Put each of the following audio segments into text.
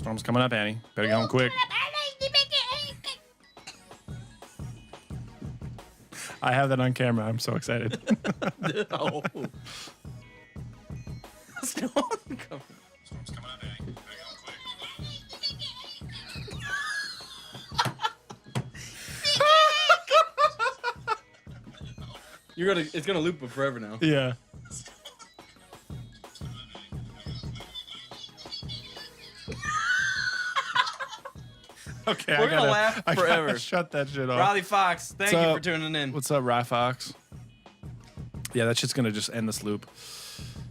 Storm's coming up, Annie. Better get home quick. I have that on camera. I'm so excited. No. Storm's coming up, Annie. Better get home quick. It's gonna loop it forever now. Yeah. Okay, We're gonna laugh forever. Gotta shut that shit off. Riley Fox, thank you for tuning in. What's up, Rye Fox? Yeah, that shit's gonna just end this loop.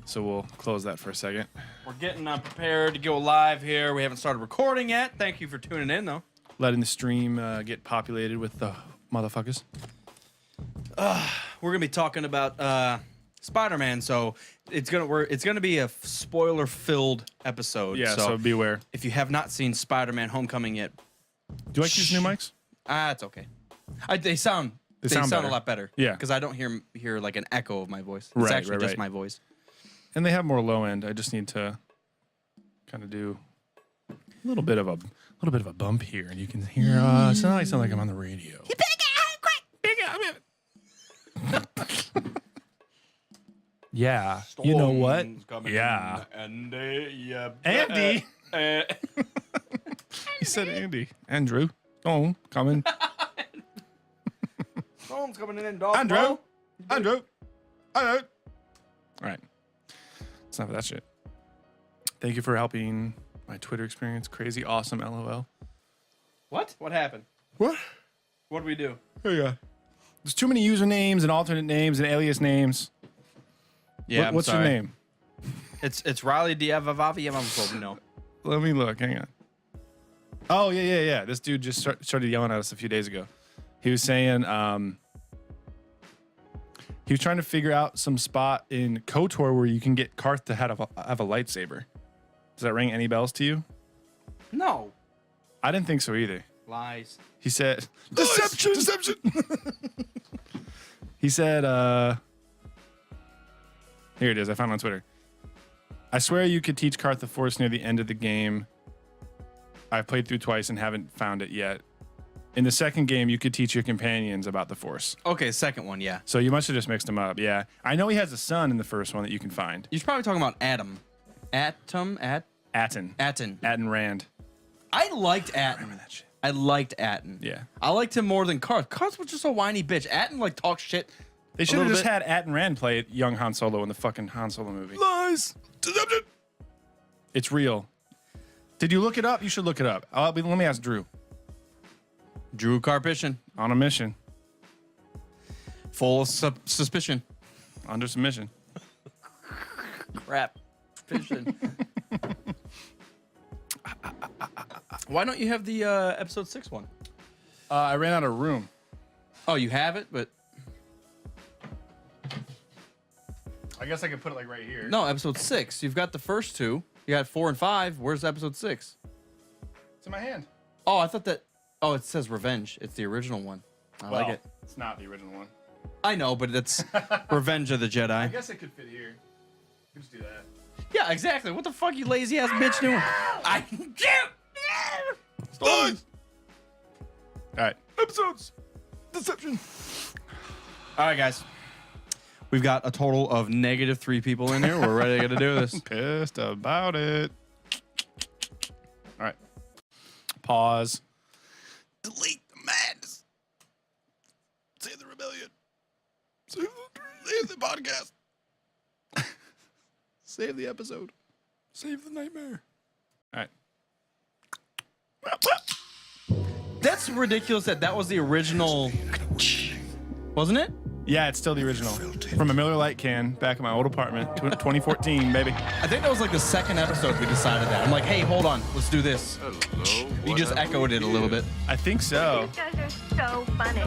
So we'll close that for a second. We're getting prepared to go live here. We haven't started recording yet. Thank you for tuning in, though. Letting the stream get populated with the motherfuckers. We're gonna be talking about Spider-Man, so it's gonna be a spoiler-filled episode. Yeah, so beware. If you have not seen Spider-Man: Homecoming yet, do you like these new mics? It's okay. They sound a lot better. Yeah, because I don't hear like an echo of my voice. It's right, actually just my voice. And they have more low end. I just need to kind of do a little bit of a bump here, and you can hear. I sound like I'm on the radio. You better get out quick. Yeah, you know what? Yeah, Andy. He said Andy. Andrew. Oh, coming. Storm's coming in, dog. Andrew. All right. That's enough of that shit. Thank you for helping my Twitter experience. Crazy, awesome, LOL. What? What happened? What? What did we do? Here you go. There's too many usernames and alternate names and alias names. Yeah, what's your name? It's Riley Diavavi. No. Let me look. Hang on. Oh, yeah. This dude just started yelling at us a few days ago. He was saying he was trying to figure out some spot in KOTOR where you can get Karth to have a lightsaber. Does that ring any bells to you? No. I didn't think so either. Lies. He said, Deception! He said, here it is. I found it on Twitter. I swear you could teach Karth the Force near the end of the game. I've played through twice and haven't found it yet. In the second game, you could teach your companions about the Force. Okay, second one, yeah. So you must have just mixed them up, yeah. I know he has a son in the first one that you can find. You're probably talking about Atton. Atton Rand. I liked Atton. I remember that shit. I liked Atton. Yeah. I liked him more than Karth. Karth was just a whiny bitch. Atton like talks shit. They should have just had Atton Rand play young Han Solo in the fucking Han Solo movie. Lies. Deception. It's real. Did you look it up? You should look it up. Let me ask Drew. Drew Karpyshyn. On a mission. Full of suspicion. Under submission. Crap. Fishing. Why don't you have the episode 6 one? I ran out of room. Oh, you have it, but I guess I could put it like right here. no, episode 6. You've got the first 2. You got 4 and 5. Where's episode 6? It's in my hand. Oh, I thought that. Oh, it says Revenge. It's the original one. I like it. It's not the original one. I know, but it's Revenge of the Jedi. I guess it could fit here. You could just do that. Yeah, exactly. What the fuck, you lazy ass bitch doing? I Stories. All right. Episodes. Deception. All right, guys. We've got a total of -3 people in here. We're ready to do this. Pissed about it. All right. Pause. Delete the madness. Save the rebellion. Save the podcast. Save the episode. Save the nightmare. All right. That's ridiculous that was the original. Wasn't it? Yeah, it's still the original. From a Miller Lite can back in my old apartment, 2014, baby. I think that was like the second episode we decided that. I'm like, hey, hold on. Let's do this. Hello. You just echoed it a little bit. I think so. You guys are so funny.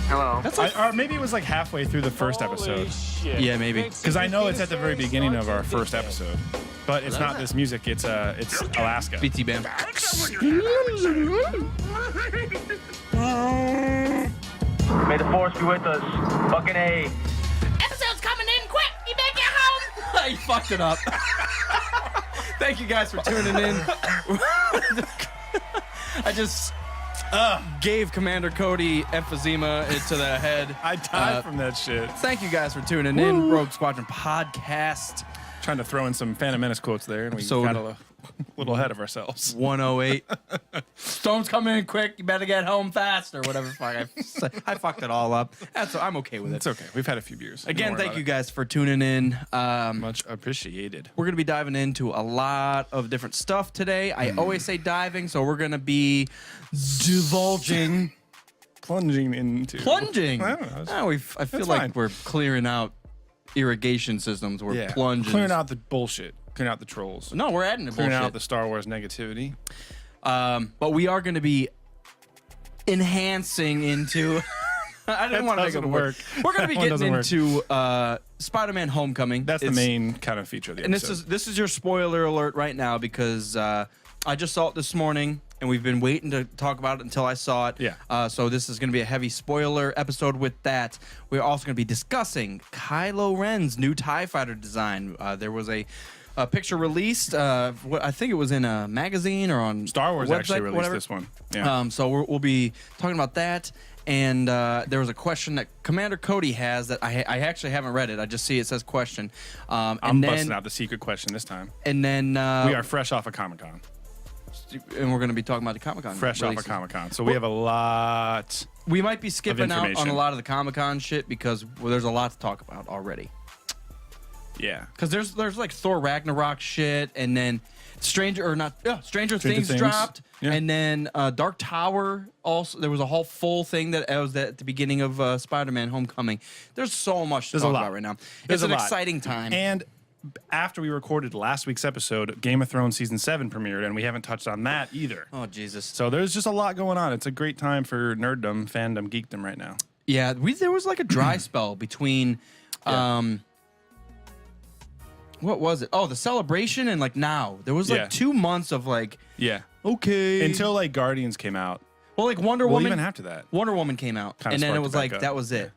Hello. That's like, Or maybe it was like halfway through the first episode. yeah, maybe. Because I know it's at the very beginning of our first episode. But it's not this music, it's Alaska. BT Bam. May the force be with us. Fucking A. Episode's coming in quick. You better get home. You fucked it up. Thank you guys for tuning in. I just gave Commander Cody emphysema into the head. I died from that shit. Thank you guys for tuning in. Rogue Squadron Podcast. Trying to throw in some Phantom Menace quotes there, and we Episode- got a little ahead of ourselves. 108. Storm's coming in quick. You better get home fast or whatever. Fuck, I fucked it all up. I'm okay with it. It's okay. We've had a few beers. Again, Don't worry thank about you it. guys for tuning in. Much appreciated. We're going to be diving into a lot of different stuff today. I always say diving, so we're going to be divulging. Plunging into. Plunging. I don't know. I feel That's like fine. we're clearing out irrigation systems. We're plunging. Clearing out the bullshit. Clearing out the trolls. No, we're adding the Clearing bullshit. out the Star Wars negativity. But we are going to be enhancing into. I didn't want to make it doesn't work. We're going to be That one getting doesn't work. into Spider-Man: Homecoming. That's the It's- main kind of feature of the And episode. this is your spoiler alert right now because I just saw it this morning and we've been waiting to talk about it until I saw it. Yeah. So this is going to be a heavy spoiler episode. With that, we're also going to be discussing Kylo Ren's new TIE fighter design. There was a picture released. I think it was in a magazine or on Star Wars website, actually released whatever. this one. Yeah. So we'll be talking about that. And there was a question that Commander Cody has that I actually haven't read it. I just see it says question. I'm busting out the secret question this time. And then We are fresh off of Comic-Con. and we're going to be talking about the Comic-Con. Fresh off of releases. Comic-Con. So we have a lot. We might be skipping out on information. a lot of the Comic-Con shit because there's a lot to talk about already. Yeah. Because there's like Thor Ragnarok shit, and then Stranger Things Things. dropped, Yeah. and then Dark Tower also. There was a whole full thing that was at the beginning of Spider-Man: Homecoming. There's so much to There's a talk lot. about right now. There's It's an a lot. exciting time. And after we recorded last week's episode, Game of Thrones Season 7 premiered, and we haven't touched on that either. Oh Jesus! So there's just a lot going on. It's a great time for nerddom, fandom, geekdom right now. Yeah, there was like a dry spell between. Yeah. What was it? Oh, the celebration and like now. There was like Yeah. 2 months of like, Yeah. okay. Until like Guardians came out. well, like Wonder Well, Woman. even after that. Wonder Woman came out. Kinda And then it sparked was it like, back up. that was it.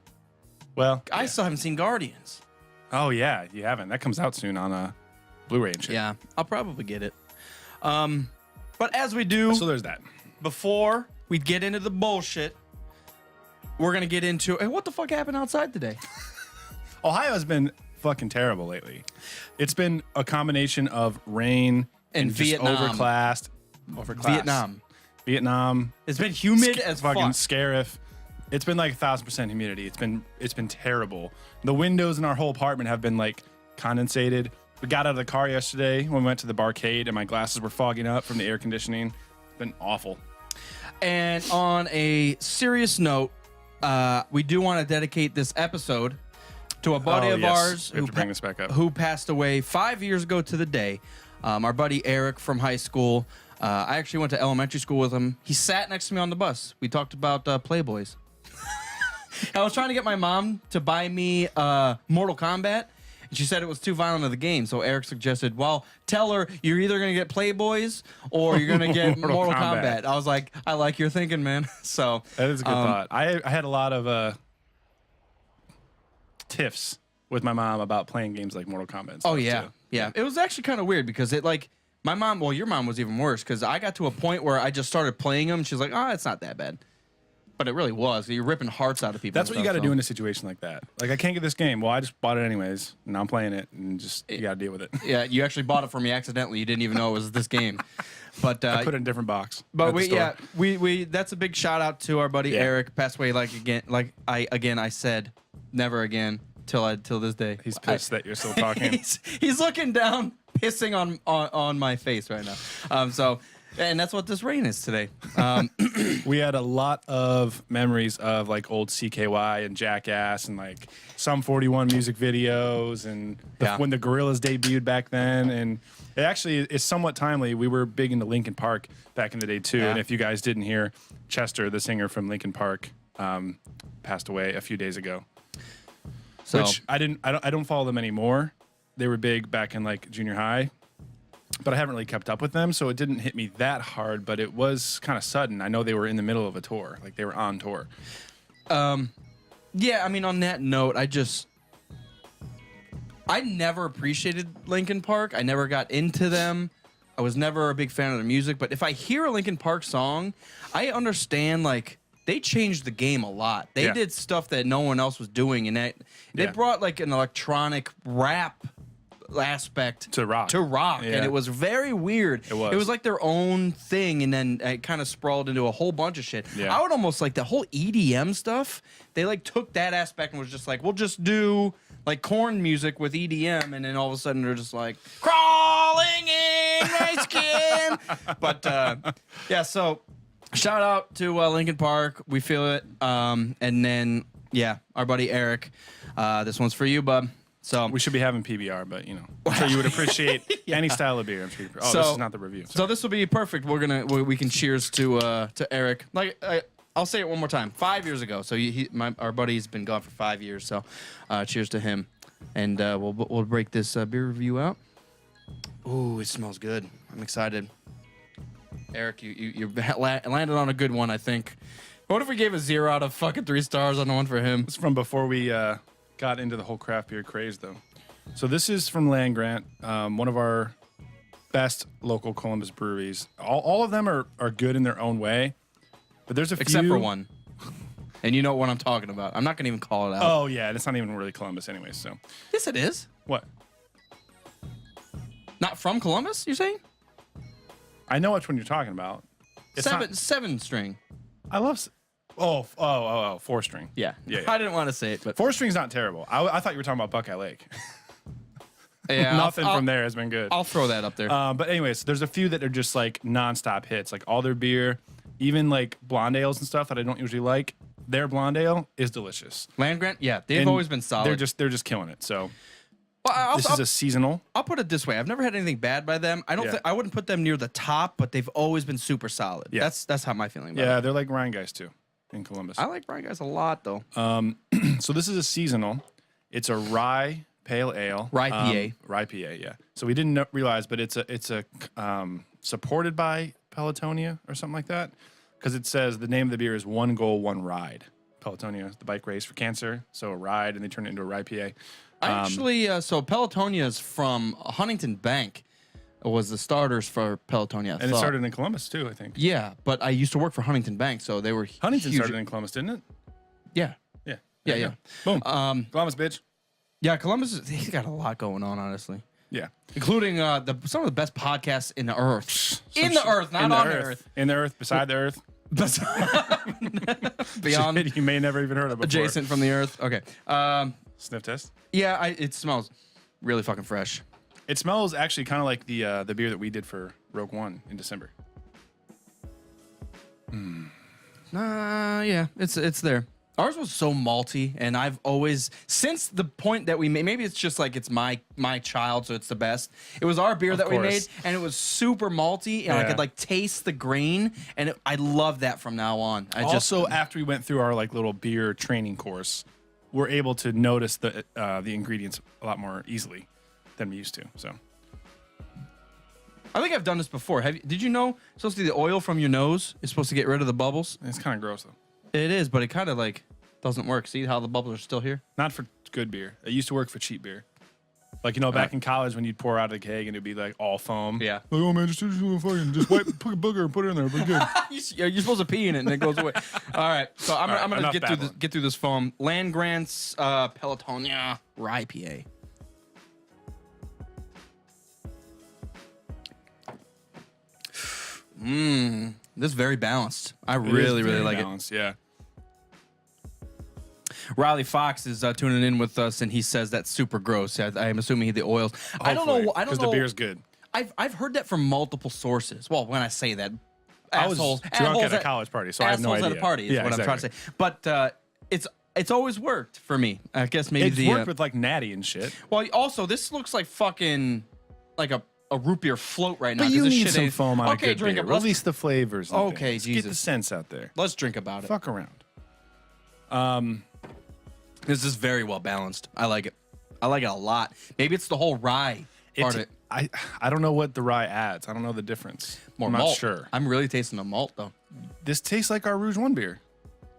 Well, I still haven't seen Guardians. oh yeah, you haven't. That comes out soon on Blu-ray and shit. Yeah, I'll probably get it. But as we do, So there's that. before we get into the bullshit, we're going to get into, hey, what the fuck happened outside today? Ohio's been fucking terrible lately. It's been a combination of rain And just Vietnam. overclassed. Vietnam. It's been humid as fucking fuck. scariff. It's been like 1,000% humidity. It's been terrible. The windows in our whole apartment have been like condensated. We got out of the car yesterday when we went to the barcade, and my glasses were fogging up from the air conditioning. It's been awful. And on a serious note, we do want to dedicate this episode to a buddy Oh, of yes. ours We have to bring this back up. who passed away 5 years ago to the day. Our buddy Eric from high school. I actually went to elementary school with him. He sat next to me on the bus. We talked about Playboys. I was trying to get my mom to buy me Mortal Kombat. And she said it was too violent of the game. So Eric suggested, well, tell her you're either going to get Playboys or you're going to get Mortal Mortal Kombat. Kombat. I was like, I like your thinking, man. So That is a good thought. I had a lot of tiffs with my mom about playing games like Mortal Kombat. And Oh stuff, yeah, too. yeah. It was actually kind of weird because it like my mom. Well, your mom was even worse because I got to a point where I just started playing them. She's like, "Oh, it's not that bad," but it really was. You're ripping hearts out of people. That's and what you got stuff, to do so- in a situation like that. Like, I can't get this game. Well, I just bought it anyways, and now I'm playing it, and just you got to deal with it. Yeah, you actually bought it for me accidentally. You didn't even know it was this game. But I put it in a different box. but at the we store. yeah we that's a big shout out to our buddy Yeah. Eric. Passed away I said never again till this day. He's pissed that you're still talking. He's looking down, pissing on my face right now. And that's what this rain is today. We had a lot of memories of like old CKY and Jackass and like some 41 music videos and when the Gorillaz debuted back then. And it actually is somewhat timely. We were big into Linkin Park back in the day too. Yeah. And if you guys didn't hear, Chester, the singer from Linkin Park, passed away a few days ago. So Which I don't follow them anymore. They were big back in like junior high, but I haven't really kept up with them, so it didn't hit me that hard. But it was kind of sudden. I know they were in the middle of a tour, like they were on tour. yeah, I mean, on that note, I never appreciated Linkin Park. I never got into them. I was never a big fan of their music, but if I hear a Linkin Park song, I understand like they changed the game a lot. They did stuff that no one else was doing, and they brought like an electronic rap aspect To rock. and it was very weird. It was. It was like their own thing, and then it kind of sprawled into a whole bunch of shit. Yeah. I would almost like the whole EDM stuff. They like took that aspect and was just like, we'll just do like corn music with EDM, and then all of a sudden they're just like crawling in my skin. But yeah, so shout out to Linkin Park. We feel it. And then our buddy Eric. This one's for you, bub. So We should be having PBR, but I'm sure you would appreciate any style of beer. I'm sure. This is not the review. So this will be perfect. We can cheers to Eric. Like I'll say it one more time. 5 years ago. So our buddy's been gone for 5 years. So cheers to him, and we'll break this beer review out. Ooh, it smells good. I'm excited. Eric, you landed on a good one, I think. What if we gave a 0 out of fucking 3 stars on the one for him? It's from before we got into the whole craft beer craze, though. So this is from Land Grant, one of our best local Columbus breweries. All of them are good in their own way, but there's a few. Except for one. And you know what I'm talking about. I'm not going to even call it out. Oh, yeah, and it's not even really Columbus anyway, so. Yes, it is. What? Not from Columbus, you're saying? I know which one you're talking about. It's Seven string. I love... Oh, 4-string. Yeah. Yeah. I didn't want to say it, but 4-string's not terrible. I thought you were talking about Buckeye Lake. yeah, Nothing from there has been good. I'll throw that up there. But anyways, there's a few that are just like nonstop hits. Like all their beer, even like blonde ales and stuff that I don't usually like. Their blonde ale is delicious. Land Grant, yeah, they've And always been solid. They're just killing it. So Well, this is a seasonal. I'll put it this way: I've never had anything bad by them. I wouldn't put them near the top, but they've always been super solid. Yeah. That's how my feeling about Yeah, it. they're like Rhine guys too in Columbus. I like Brian Guys a lot though. So this is a seasonal. It's a rye pale ale. Rye PA. Rye PA, yeah. So we didn't realize, but it's a supported by Pelotonia or something like that, because it says the name of the beer is One Goal, One Ride. Pelotonia, the bike race for cancer. So a ride, and they turn it into a rye PA. So Pelotonia is from Huntington Bank. Was the starters for Pelotonia. And it started in Columbus too, I think. Yeah, but I used to work for Huntington Bank, so they were Huntington huge. started in Columbus, didn't it? Yeah. Yeah. Yeah, There you yeah. go. Boom. Columbus, bitch. Yeah, Columbus, he's got a lot going on, honestly. Yeah. Including some of the best podcasts in the earth. In the earth, not In the on earth. the earth. In the earth, beside the earth. Beyond, Shit you may never even heard of before. adjacent from the earth. Okay. Sniff test. Yeah, it smells really fucking fresh. It smells actually kind of like the beer that we did for Rogue One in December. Yeah, it's there. Ours was so malty, and I've always, since the point that we made, maybe it's just like it's my child, so it's the best. It was our beer that we made, and it was super malty, and I Yeah. could like taste the grain, and I love that from now on. Also, after we went through our like little beer training course, we're able to notice the ingredients a lot more easily than we used to. So I think I've done this before. Did you know supposed to be the oil from your nose is supposed to get rid of the bubbles? it's kind of gross though. It is, but it kind of like doesn't work. See how the bubbles are still here? Not for good beer. It used to work for cheap beer. Like, back in college when you'd pour out a keg and it'd be like all foam. Yeah. Like, oh man, just wipe, put a booger and put it in there. We're good. You're supposed to pee in it and it goes away. All right, so I'm right, gonna enough get through this foam. Land Grant's Pelotonia Rye PA. This is very balanced. I really like balanced, yeah. it. Riley Fox is tuning in with us, and he says that's super gross. I'm assuming the oils. I don't know. Because the beer's good. I've heard that from multiple sources. Well, when I say that, I was assholes, drunk at a college party, so I have no assholes idea. at a party is what I'm trying to say. But it's always worked for me. I guess maybe It's worked with like Natty and shit. Well, also this looks like fucking like a root beer float right now. But 'cause you this need shit some ain't- foam on a Okay, good drink beer. it. Let's- Release the flavors. and Okay, things. Get the Jesus. sense out there. Let's drink about it. Fuck around. This is very well balanced. I like it. I like it a lot. Maybe it's the whole rye part of it. I don't know what the rye adds. I don't know the difference. More I'm malt. not sure. I'm really tasting the malt though. This tastes like our Rouge One beer.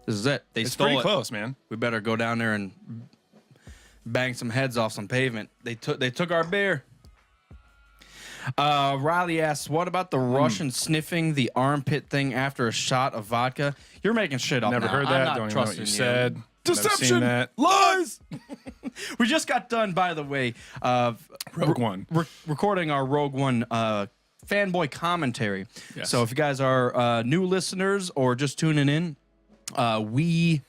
This is it. They It's stole pretty it. close, man. We better go down there and bang some heads off some pavement. They took our beer. Riley asks, what about the Russian sniffing the armpit thing after a shot of vodka? You're making shit up Never now. heard I'm that. not Don't even know what trusting you said. Never Deception! seen that. Lies! We just got done, by the way, Rogue One. recording our Rogue One fanboy commentary. Yes. So if you guys are new listeners or just tuning in, we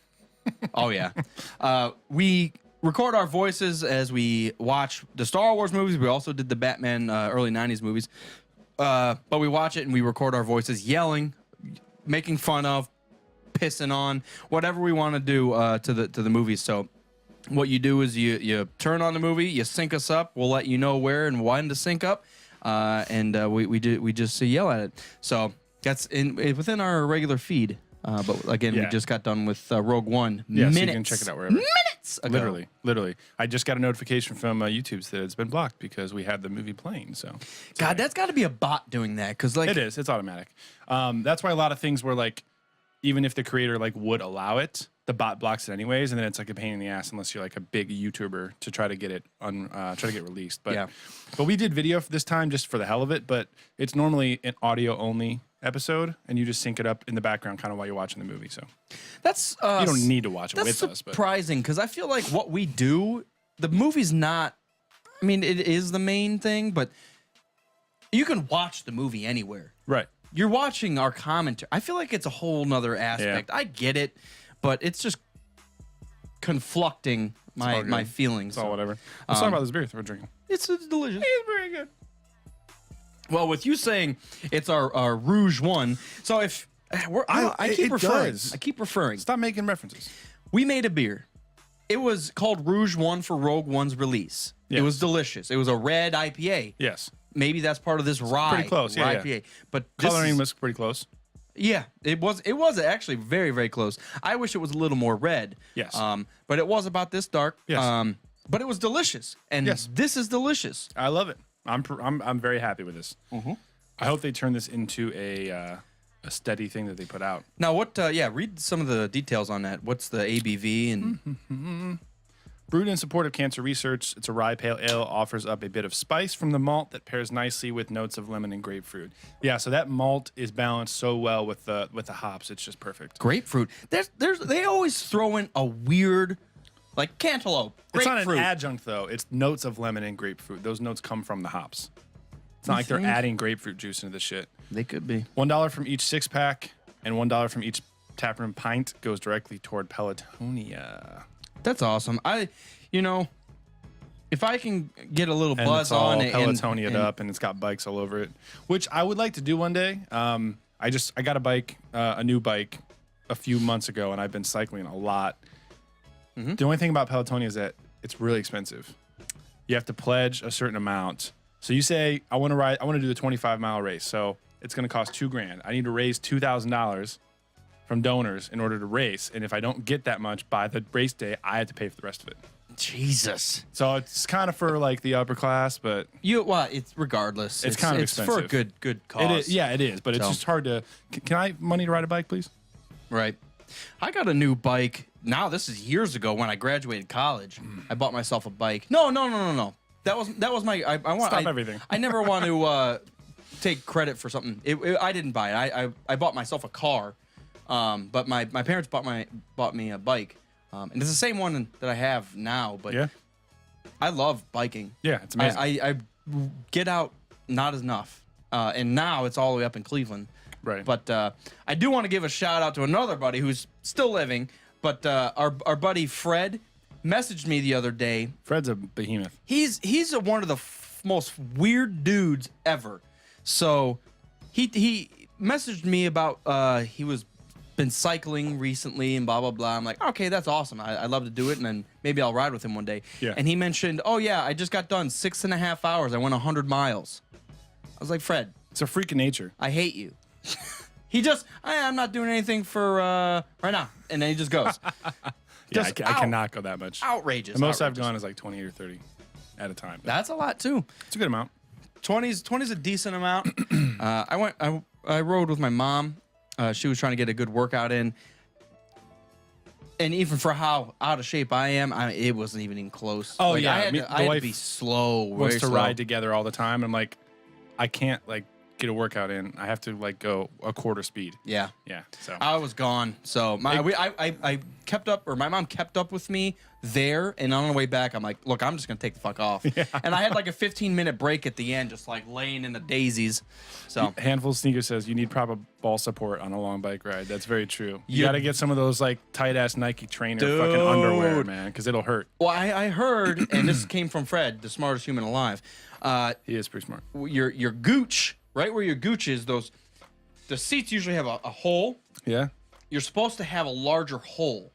record our voices as we watch the Star Wars movies. We also did the Batman early 90s movies. But we watch it and we record our voices yelling, making fun of, pissing on, whatever we want to do to the movies. So what you do is you turn on the movie, you sync us up. We'll let you know where and when to sync up, and we just yell at it. So that's within our regular feed. But again, we just got done with Rogue One. Yeah, minutes, so you can check it out wherever. Minutes ago. Literally. I just got a notification from YouTube that it's been blocked because we had the movie playing. So, God, that's got to be a bot doing that because like it is. It's automatic. That's why a lot of things were like, even if the creator like would allow it, the bot blocks it anyways, and then it's like a pain in the ass unless you're like a big YouTuber to try to get it try to get released. But but we did video for this time just for the hell of it. But it's normally an audio only episode, and you just sync it up in the background kind of while you're watching the movie. So that's you don't need to watch it that's with us. But surprising because I feel like what we do, the movie's not. I mean, it is the main thing, but you can watch the movie anywhere. right. You're watching our commentary. I feel like it's a whole nother aspect. I get it, but it's just conflicting all my good. feelings. It's all whatever. Let's talk about this beer that we're drinking. It's delicious. It's very good. Well, with you saying it's our Rouge One, so if I keep it referring, does. I keep referring. Stop making references. We made a beer. It was called Rouge One for Rogue One's release. It Yes. was delicious. It was a red IPA. Yes. Maybe that's part of this rye. pretty close, yeah, rye yeah. IPA. But this Coloring is- was pretty close. Yeah, it was actually very, very close. I wish it was a little more red. Yes. But it was about this dark. Yes. But it was delicious, and Yes. this is delicious. I love it. I'm very happy with this. I hope they turn this into a steady thing that they put out. Now, what? Read some of the details on that. What's the ABV and? Brewed in support of cancer research, it's a rye pale ale, offers up a bit of spice from the malt that pairs nicely with notes of lemon and grapefruit. Yeah, so that malt is balanced so well with the hops. It's just perfect. Grapefruit. They always throw in a weird, like cantaloupe. It's not Grapefruit. an adjunct though. It's notes of lemon and grapefruit. Those notes come from the hops. It's not like they're think? adding grapefruit juice into this shit. They could be. $1 from each 6-pack and $1 from each taproom pint goes directly toward Pelotonia. That's awesome. If I can get a little And buzz it's all on it, Pelotonia'd up, and it's got bikes all over it, which I would like to do one day. I got a bike, a new bike, a few months ago, and I've been cycling a lot. The only thing about Pelotonia is that it's really expensive. You have to pledge a certain amount. So you say, I want to do the 25-mile race, so it's going to cost $2,000. I need to raise $2,000 from donors in order to race, and if I don't get that much by the race day, I have to pay for the rest of it. Jesus. So it's kind of for like the upper class, but It's regardless. It's kind of for a expensive. good cause. it is. Yeah, it is. But it's So. just hard to. Can I have money to ride a bike, please? Right. I got a new bike. Now this is years ago when I graduated college. I bought myself a bike. No. That was my. I want. Stop everything. I never want to take credit for something. I didn't buy it. I bought myself a car. But my parents bought me a bike. And it's the same one that I have now. But Yeah. I love biking. Yeah, it's amazing. I get out not enough. And now it's all the way up in Cleveland. Right. But I do want to give a shout out to another buddy who's still living. But our buddy Fred messaged me the other day. Fred's a behemoth. He's one of the most weird dudes ever. So he messaged me about he was been cycling recently and blah blah blah. I'm like, okay, that's awesome. I love to do it, and then maybe I'll ride with him one day. Yeah. And he mentioned, oh yeah, I just got done 6.5 hours. I went 100 miles. I was like, Fred, It's a freak of nature. I hate you. I'm not doing anything for right now, and then he just goes. Yeah, Just I cannot go that much. Outrageous. The most I've outrageous. gone is like 20 or 30 at a time. That's a lot too. It's a good amount. 20's a decent amount. I rode with my mom. She was trying to get a good workout in. And even for how out of shape I am, it wasn't even close. Oh, Like, yeah. I had The to wife be slow. Wants very to slow. ride together all the time. I'm like, I can't like get a workout in. I have to like go a quarter speed. Yeah. Yeah. So I was gone, so I kept up, or my mom kept up with me there, and on the way back, I'm like, look, I'm just gonna take the fuck off. Yeah. And I had like a 15-minute break at the end, just like laying in the daisies. So Handful of Sneakers says you need proper ball support on a long bike ride. That's very true. You You- got to get some of those like tight ass Nike trainer Dude. fucking underwear, man, because it'll hurt. well, I heard, and this came from Fred, the smartest human alive. He is pretty smart. Your gooch, right where your gooch is, the seats usually have a hole. Yeah. You're supposed to have a larger hole.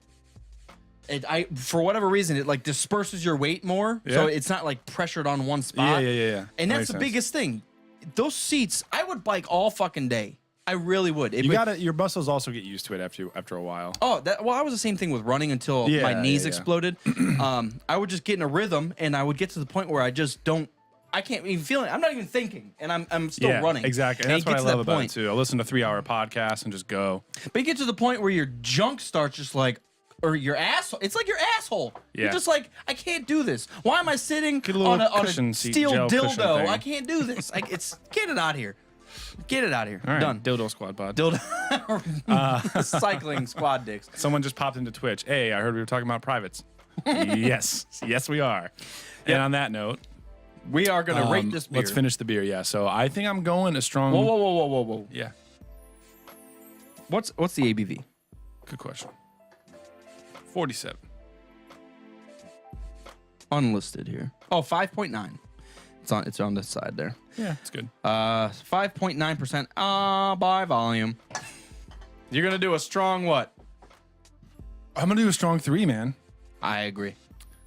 For whatever reason, it like disperses your weight more, so Yeah. it's not like pressured on one spot. Yeah. And That that's makes the sense. biggest thing. Those seats, I would bike all fucking day. I really would. You gotta. Your muscles also get used to it after a while. Oh, I was the same thing with running until Yeah, my knees yeah. exploded. I would just get in a rhythm, and I would get to the point where I can't even feel it. I'm not even thinking, and I'm still Yeah, running. exactly. And And that's you what I get to love that about point. it too. I listen to 3-hour podcasts and just go. But you get to the point where your junk starts just like, or your asshole. It's like your asshole. You're Yeah. just like, I can't do this. Why am I sitting Get a little on a cushion seat, steel gel cushion dildo? thing. I can't do this. Get it out of here. Get it out of here. All right, Done. Dildo Squad pod. Dildo. Cycling squad dicks. Someone just popped into Twitch. Hey, I heard we were talking about privates. Yes, we are. And on that note, We are gonna rate this beer. let's finish the beer. Yeah. So I think I'm going a strong. Whoa. Yeah. What's the ABV? Good question. 47. Unlisted here. Oh, 5.9. It's on this side there. Yeah, it's good. 5.9% by volume. You're gonna do a strong what? I'm gonna do a strong 3, man. I agree.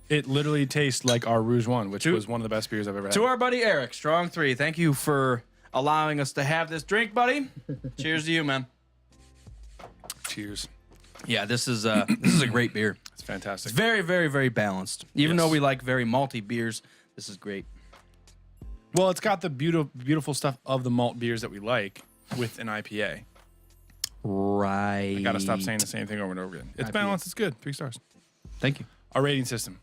It literally tastes like our Rouge One, which was one of the best beers I've ever had. To our buddy Eric, strong 3. Thank you for allowing us to have this drink, buddy. Cheers to you, man. Cheers. Yeah, this is a great beer. It's fantastic. It's very, very, very balanced. Even Yes. though we like very malty beers, this is great. Well, it's got the beautiful stuff of the malt beers that we like with an IPA. Right. I gotta stop saying the same thing over and over again. It's IPA. balanced. It's good. 3 stars. Thank you. Our rating system: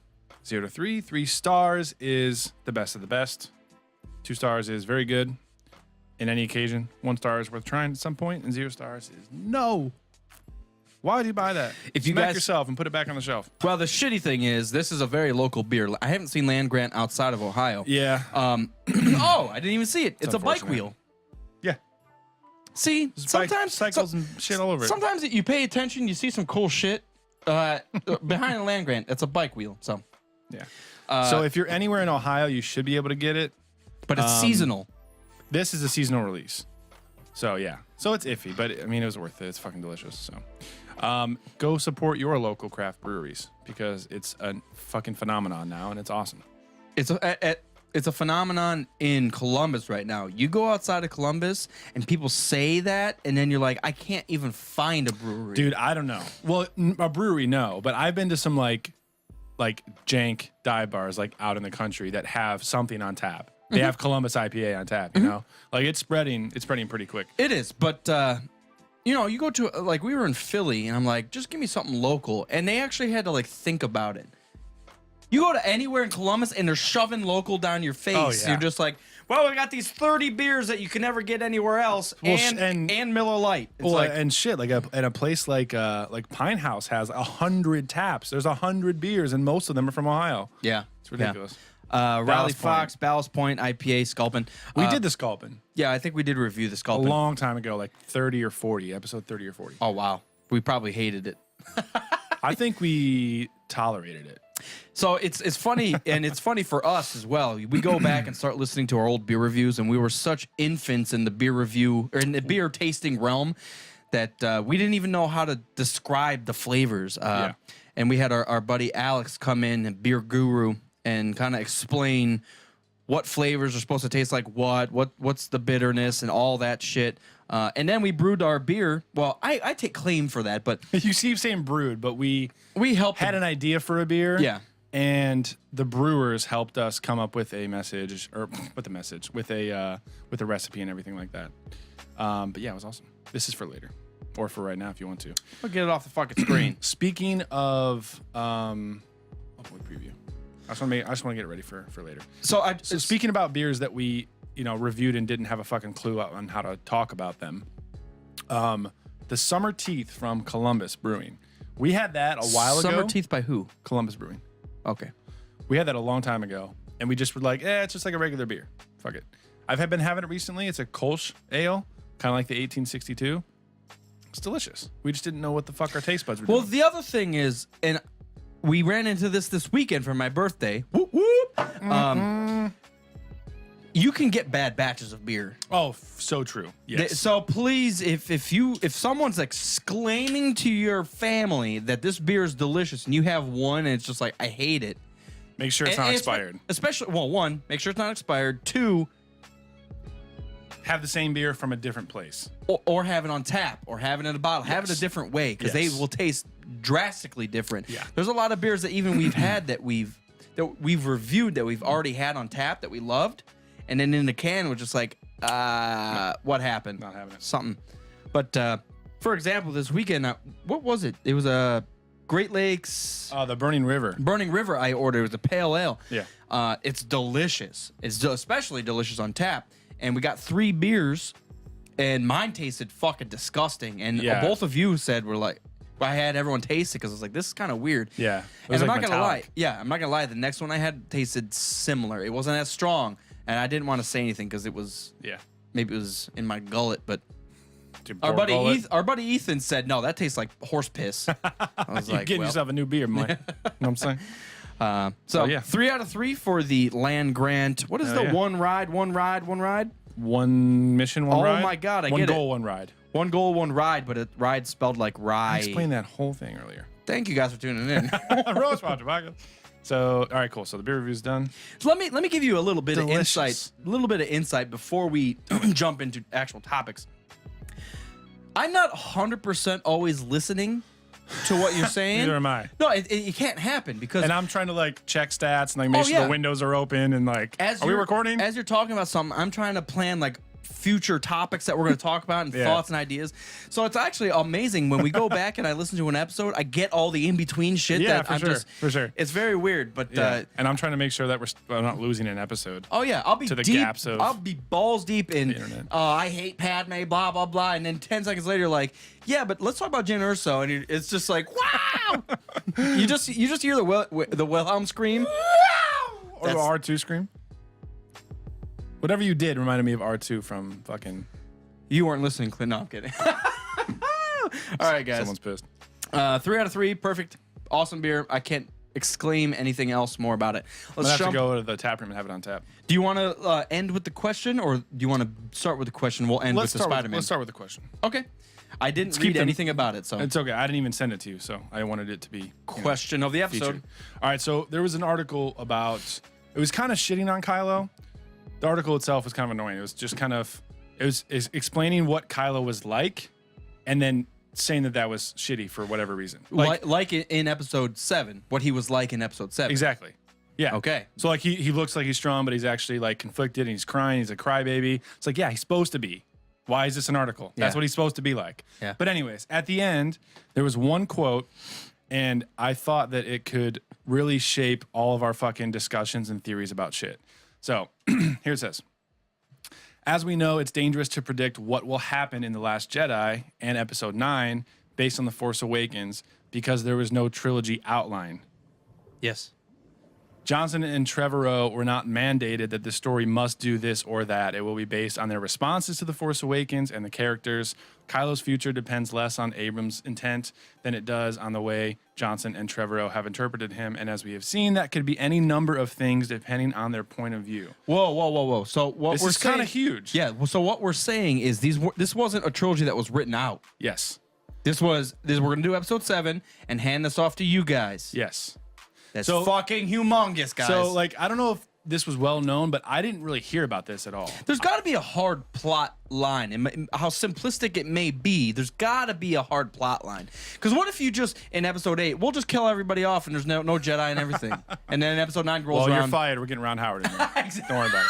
0 to 3. 3 stars is the best of the best. 2 stars is very good. In any occasion, 1 star is worth trying at some point, and 0 stars is no. Why would you buy that? If you Smack guys- yourself and put it back on the shelf. Well, the shitty thing is, this is a very local beer. I haven't seen Land Grant outside of Ohio. Yeah. Oh, I didn't even see it. It's a bike unfortunate. wheel. Yeah. See, There's bike sometimes cycles and shit all over it. Sometimes you pay attention, you see some cool shit behind the Land Grant. It's a bike wheel. So, Yeah. So if you're anywhere in Ohio, you should be able to get it. but it's seasonal. This is a seasonal release. So yeah. So it's iffy, but I mean it was worth it. It's fucking delicious. So go support your local craft breweries because it's a fucking phenomenon now and it's awesome. It's a phenomenon in Columbus right now. You go outside of Columbus and people say that, and then you're like, I can't even find a brewery. Dude, I don't know. Well, a brewery, no, but I've been to some like jank dive bars like out in the country that have something on tap. They have Columbus IPA on tap, you know? Like it's spreading pretty quick. It is, but you go to like we were in Philly, and I'm like, just give me something local, and they actually had to like think about it. You go to anywhere in Columbus, and they're shoving local down your face. Oh, yeah. You're just like, well, we got these 30 beers that you can never get anywhere else, Well, and Miller Lite. It's Well, like, and shit, like a place like Pine House has 100 taps. There's 100 beers, and most of them are from Ohio. yeah, It's ridiculous. Rally Ballast Fox, Ballast Point, IPA, Sculpin. We did the Sculpin Yeah, I think we did review the a Sculpin. long time ago, like 30 or 40, episode 30 or 40. Oh wow, we probably hated it. I think we tolerated it. So it's funny, and it's funny for us as well. We go back and start listening to our old beer reviews, and we were such infants in the beer review or in the beer tasting realm that we didn't even know how to describe the flavors. And we had our buddy Alex come in, and beer guru, and kind of explain what flavors are supposed to taste like what's the bitterness and all that shit. And then we brewed our beer. Well, I take claim for that, but You keep saying brewed, but we helped. had an idea for a beer. Yeah. And the brewers helped us come up with a message, or with a recipe and everything like that. But yeah, it was awesome. This is for later, or for right now if you want to. I'll get it off the fucking screen. Speaking of, upload preview. I just want to get it ready for later. So So speaking about beers that we reviewed and didn't have a fucking clue on how to talk about them. The Summer Teeth from Columbus Brewing. We had that a while ago. Summer Teeth by who? Columbus Brewing. Okay. We had that a long time ago, and we just were like, it's just like a regular beer. Fuck it. I've been having it recently. It's a Kolsch ale, kind of like the 1862. It's delicious. We just didn't know what the fuck our taste buds were doing. Well, the other thing is, and we ran into this weekend for my birthday. Whoop, whoop. You can get bad batches of beer. Oh, so true. Yes. So please, if someone's exclaiming to your family that this beer is delicious and you have one and it's just like, I hate it. Make sure it's not expired. Especially, well, one, make sure it's not expired. Two, have the same beer from a different place. or have it on tap, or have it in a bottle. Have it a different way, because they will taste drastically different. Yeah. There's a lot of beers that even we've had that we've reviewed that we've already had on tap that we loved, and then in the can we're just like, what happened? Not having it. Something. But for example, this weekend, what was it? It was a Great Lakes. The Burning River. Burning River I ordered. It was a pale ale. Yeah. It's delicious. It's especially delicious on tap. And we got 3 beers, and mine tasted fucking disgusting. And both of you said we're like, I had everyone taste it because I was like, this is kind of weird. Yeah. And I'm not gonna lie. Yeah, I'm not gonna lie. The next one I had tasted similar. It wasn't as strong, and I didn't want to say anything because it was maybe it was in my gullet, but. Our buddy Ethan said, no, that tastes like horse piss. I was You're like, getting yourself a new beer, Mike. You know what I'm saying? So 3 out of 3 for the land grant. What is the one ride? One mission, one ride? Oh my God, I one get goal, it. one ride. One goal, one ride, but ride spelled like rye. I explained that whole thing earlier. Thank you guys for tuning in. Roast Watcher podcast. So, all right, cool. So the beer review's done. So let me give you a little bit Delicious. of insight before we jump into actual topics. I'm not 100% always listening to what you're saying. Neither am I. No, it can't happen because. And I'm trying to like check stats and like make sure the windows are open and like, are we recording? As you're talking about something, I'm trying to plan like future topics that we're going to talk about and thoughts and ideas. So it's actually amazing when we go back and I listen to an episode, I get all the in between shit. Yeah, that for sure. It's very weird, but and I'm trying to make sure that we're not losing an episode. oh yeah, I'll be to the deep. gaps of I'll be balls deep in. the internet. I hate Padme, blah blah blah, and then 10 seconds later, like, yeah, but let's talk about Jen Erso, and it's just like, wow. you just hear the Wilhelm scream, Or the R2 scream. Whatever you did reminded me of R2 from fucking. You weren't listening, Clint. No, I'm kidding. All right, guys. Someone's pissed. 3 out of 3, perfect, awesome beer. I can't exclaim anything else more about it. Let's have to go to the tap room and have it on tap. Do you want to end with the question, or do you want to start with the question? We'll end with the Spider-Man. Let's start with the question. Okay. I didn't read anything about it, so It's okay. I didn't even send it to you, so I wanted it to be question of the episode. featured. All right, so there was an article about. It was kind of shitting on Kylo. The article itself was kind of annoying. It was just kind of. It was explaining what Kylo was like, and then saying that was shitty for whatever reason. Like in episode 7, what he was like in episode 7. Exactly. Yeah. Okay. So like he looks like he's strong, but he's actually like conflicted and he's crying. He's a crybaby. It's like, yeah, he's supposed to be. Why is this an article? That's Yeah. what he's supposed to be like. Yeah. But anyways, at the end, there was one quote, and I thought that it could really shape all of our fucking discussions and theories about shit. So here it says. As we know, it's dangerous to predict what will happen in The Last Jedi and Episode 9 based on The Force Awakens because there was no trilogy outline. Yes. Johnson and Trevorrow were not mandated that the story must do this or that. It will be based on their responses to The Force Awakens and the characters. Kylo's future depends less on Abrams' intent than it does on the way Johnson and Trevorrow have interpreted him. And as we have seen, that could be any number of things depending on their point of view. Whoa. So what This we're is saying, kind of huge. Yeah. Well, so what we're saying is this wasn't a trilogy that was written out. Yes. We're gonna do episode 7 and hand this off to you guys. Yes. That's So- fucking humongous, guys. So, like, I don't know if this was well known, but I didn't really hear about this at all. there's got to be a hard plot line. How simplistic it may be, there's got to be a hard plot line. Because what if you just, in episode 8, we'll just kill everybody off and there's no Jedi and everything. And then episode 9 rolls Well, around. you're fired. We're getting Ron Howard in there. Don't worry about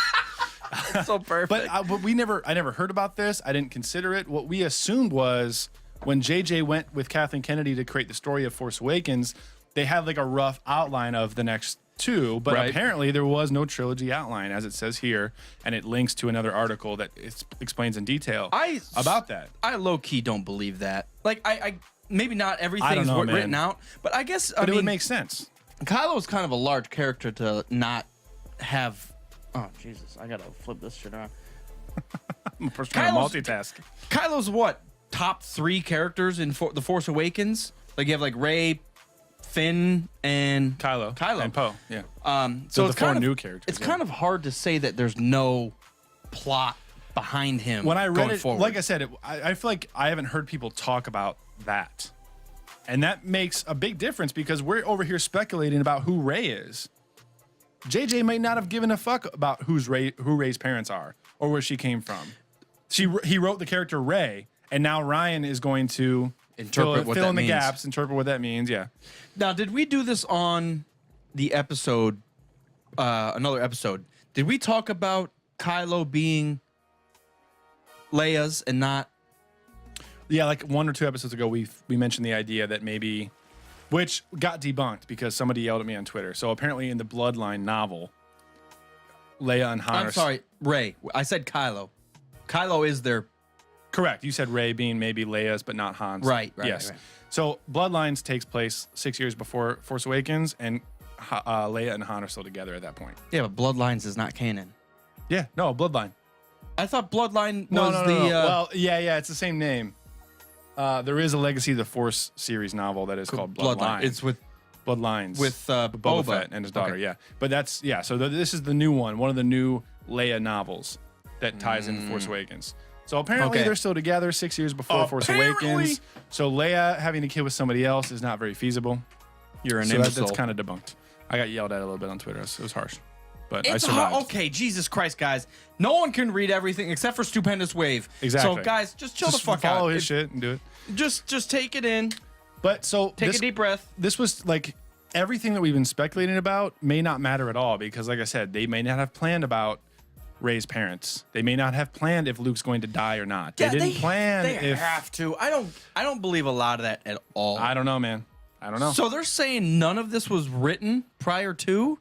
it. So perfect. But I never heard about this. I didn't consider it. What we assumed was when JJ went with Kathleen Kennedy to create the story of Force Awakens, they had like a rough outline of the next 2, but Right. apparently there was no trilogy outline, as it says here, and it links to another article that explains in detail about that. I low key don't believe that. Like I maybe not everything's know, written man. out, but I guess But I it mean would make sense. Kylo's kind of a large character to not have. Oh Jesus! I gotta flip this shit around. I'm trying to Kylo's- multitask. Kylo's what? Top 3 characters in The Force Awakens? Like you have like Rey, Finn, and Kylo. And Poe. Yeah. So the it's 4 kind of new characters. It's yeah. kind of hard to say that there's no plot behind him. When I read going it, forward. like I said, I feel like I haven't heard people talk about that. And that makes a big difference because we're over here speculating about who Rey is. JJ might not have given a fuck about who Rey's parents are or where she came from. He wrote the character Rey, and now Ryan is going to Interpret what fill that in the means. gaps, interpret what that means. Yeah. Now, did we do this on the episode, another episode? Did we talk about Kylo being Leia's and not? Yeah, like 1 or 2 episodes ago, we mentioned the idea that maybe, which got debunked because somebody yelled at me on Twitter. So apparently, in the Bloodline novel, Leia and Han. I'm sorry, Rey. I said Kylo. Kylo is their Correct. You said Rey being maybe Leia's, but not Han's. Right. Yes. Right. So Bloodlines takes place 6 years before Force Awakens, and Leia and Han are still together at that point. Yeah, but Bloodlines is not canon. Yeah. No, Bloodline. I thought Bloodline No, was no, no, the. no. Well, yeah, it's the same name. There is a Legacy of the Force series novel that is called Bloodline. It's with Bloodlines Boba Boba Fett and his daughter. Okay. Yeah, but that's So this is the new one of the new Leia novels that ties into Force Awakens. So apparently Okay. they're still together 6 years before Force Awakens. So Leia having a kid with somebody else is not very feasible. You're an So imbecile. that's kind of debunked. I got yelled at a little bit on Twitter. It was harsh, but I It's survived. okay, Jesus Christ, guys. No one can read everything except for Stupendous Wave. Exactly. So, guys, just chill Just the fuck follow out. his shit and do it. Just take it in. But so Take a deep breath. This was like everything that we've been speculating about may not matter at all because, like I said, they may not have planned about Rey's parents. They may not have planned if Luke's going to die or not. They didn't plan They if. have to. I don't believe a lot of that at all. I don't know, man. I don't know. So they're saying none of this was written prior to?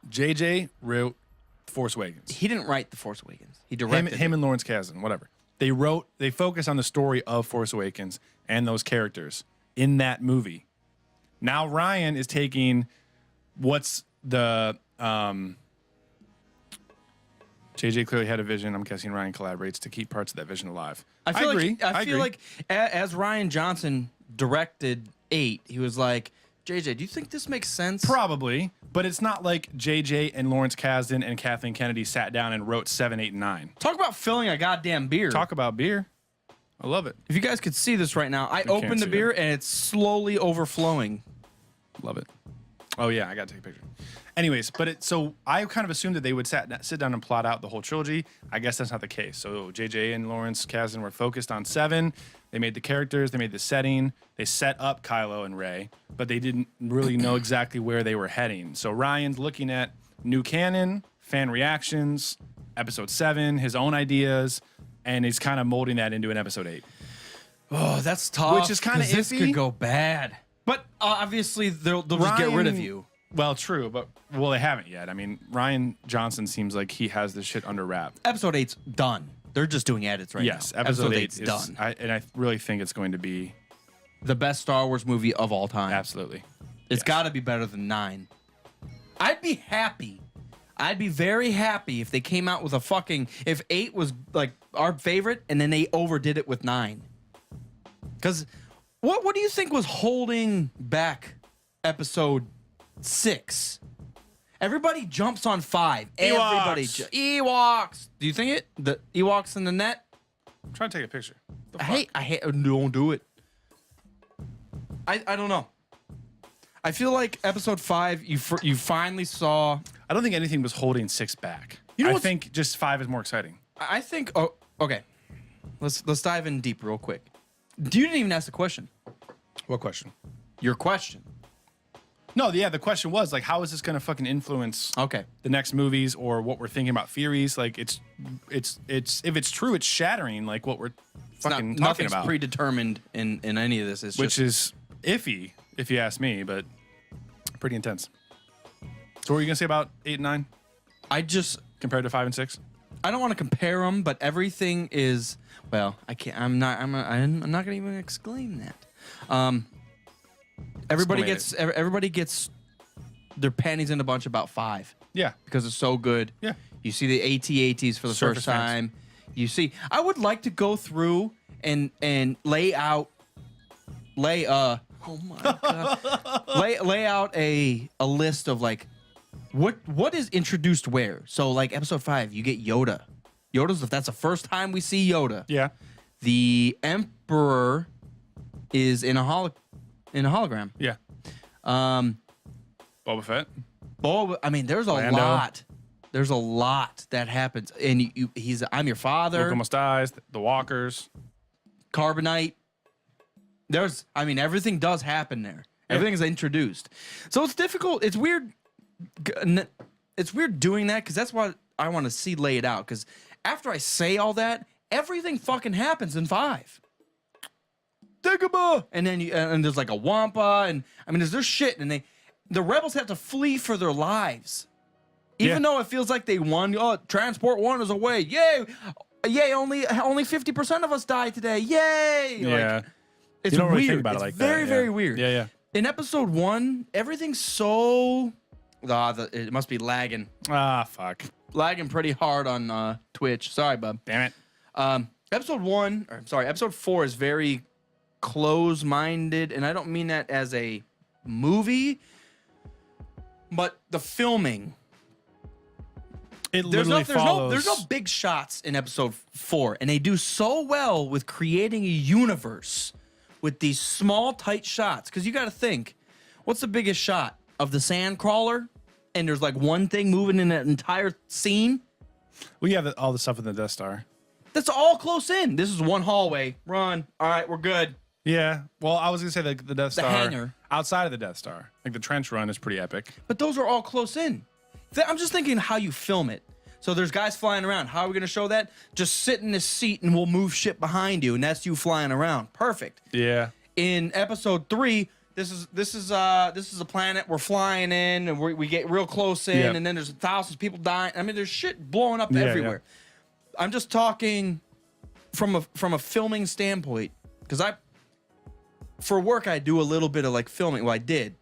JJ wrote Force Awakens. He didn't write The Force Awakens. He Him, directed him and Lawrence Kasdan, whatever. They focus on the story of Force Awakens and those characters in that movie. Now Ryan is taking what's the JJ clearly had a vision. I'm guessing Ryan collaborates to keep parts of that vision alive. I feel agree. I feel agree. like as Ryan Johnson directed 8, he was like, JJ, do you think this makes sense? Probably, but it's not like JJ and Lawrence Kasdan and Kathleen Kennedy sat down and wrote 7, 8, and 9. Talk about filling a goddamn beer. Talk about beer. I love it. If you guys could see this right now, I can't opened the see beer it. and it's slowly overflowing. Love it. Oh yeah, I gotta take a picture. Anyways, so I kind of assumed that they would sit down and plot out the whole trilogy. I guess that's not the case. So JJ and Lawrence Kasdan were focused on 7. They made the characters, they made the setting, they set up Kylo and Rey, but they didn't really know exactly where they were heading. So Ryan's looking at new canon, fan reactions, episode 7, his own ideas, and he's kind of molding that into an episode 8. Oh, that's tough. Which is kinda 'cause this iffy. could go bad. But obviously they'll just get rid of you. Well, true, but they haven't yet. I mean, Ryan Johnson seems like he has this shit under wrap. Episode 8's done. They're just doing edits right Yes, now. episode 8 8's is done. I really think it's going to be The best Star Wars movie of all time. absolutely. It's yes. got to be better than 9. I'd be happy. I'd be very happy if they came out with a fucking if 8 was like our favorite and then they overdid it with 9. Cuz what do you think was holding back episode 6? Everybody jumps on 5. Everybody Ewoks. Do you think the Ewoks in the net? I'm trying to take a picture. The I fuck? hate don't do it. I don't know. I feel like episode 5 you finally saw. I don't think anything was holding 6 back. You know I what's- think just 5 is more exciting. I think. Oh, okay. Let's dive in deep real quick. You didn't even ask the question. What question? Your question. No, yeah, the question was like, how is this going to fucking influence Okay. the next movies or what we're thinking about theories? Like, it's if it's true, it's shattering like what we're fucking talking Nothing's about, predetermined in any of this. It's which just is iffy if you ask me, but pretty intense. So what were you gonna say about 8 and 9 I just compared to 5 and 6? I don't want to compare them, but everything is well. I can't. I'm not gonna even exclaim that. Everybody gets their panties in a bunch about 5 Yeah. because it's so good. Yeah. You see the AT-ATs for the Surface first time. You see, I would like to go through and lay out oh my god, lay out a list of like what is introduced where. So like episode 5, you get Yoda. That's the first time we see Yoda. Yeah. The Emperor is in a hologram. Yeah. Boba Fett. I mean, there's a Lando. lot. There's a lot that happens, and he's I'm your father. Luke almost dies. The Walkers. Carbonite. Everything does happen there. Everything is introduced. So it's difficult. It's weird. It's weird doing that because that's what I want to see laid out. Because after I say all that, everything fucking happens in 5. Dagobah! And then and there's like a Wampa, and I mean, there's shit, and the rebels have to flee for their lives. Even though it feels like they won, transport 1 is away. Yay! Yay! Only 50% of us died today. Yay! Yeah. It's you don't weird. really think about it's it like very, that. very weird. Yeah, yeah. In episode 1, everything's so it must be lagging. Fuck. Lagging pretty hard on Twitch. Sorry, bub. Damn it. Episode 4 is very close-minded, and I don't mean that as a movie, but the filming. There's no big shots in episode 4, and they do so well with creating a universe with these small, tight shots. Because you got to think, what's the biggest shot of the sand crawler? And there's like one thing moving in that entire scene. We have all the stuff in the Death Star. That's all close in. This is one hallway. Run. All right, we're good. Yeah. Well, I was gonna say the Death Star. hangar. Outside of the Death Star, like the trench run is pretty epic. But those are all close in. I'm just thinking how you film it. So there's guys flying around. How are we going to show that? Just sit in this seat and we'll move shit behind you, and that's you flying around. Perfect. Yeah. In episode 3, this is a planet we're flying in, and we get real close in, Yep. and then there's thousands of people dying. I mean, there's shit blowing up Yeah, everywhere. I'm just talking from a filming standpoint, because for work I do a little bit of like filming. Well, I did.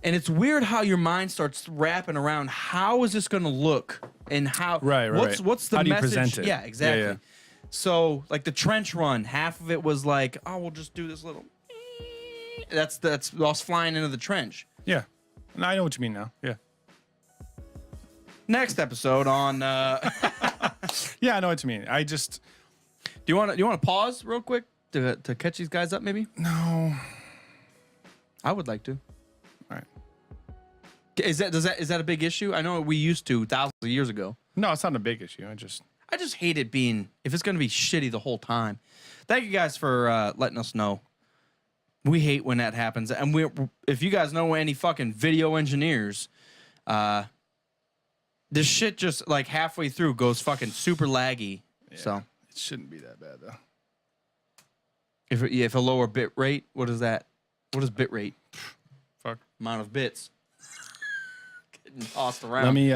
And it's weird how your mind starts wrapping around how is this going to look and how what's the how do you message? present it? Yeah, exactly. Yeah. So like the trench run, half of it was like, oh, we'll just do this little. That's us flying into the trench. Yeah. And I know what you mean now. Yeah. Next episode on. Yeah, I know what you mean. Do you want to pause real quick to catch these guys up? Maybe. No. I would like to. All right. Is that a big issue? I know we used to thousands of years ago. No, it's not a big issue. I just hate it being if it's going to be shitty the whole time. Thank you guys for letting us know. We hate when that happens, and if you guys know any fucking video engineers, this shit just like halfway through goes fucking super laggy. Yeah, so it shouldn't be that bad though. If a lower bit rate, what is that? What is bit rate? Fuck. Amount of bits. Getting tossed around. Let me.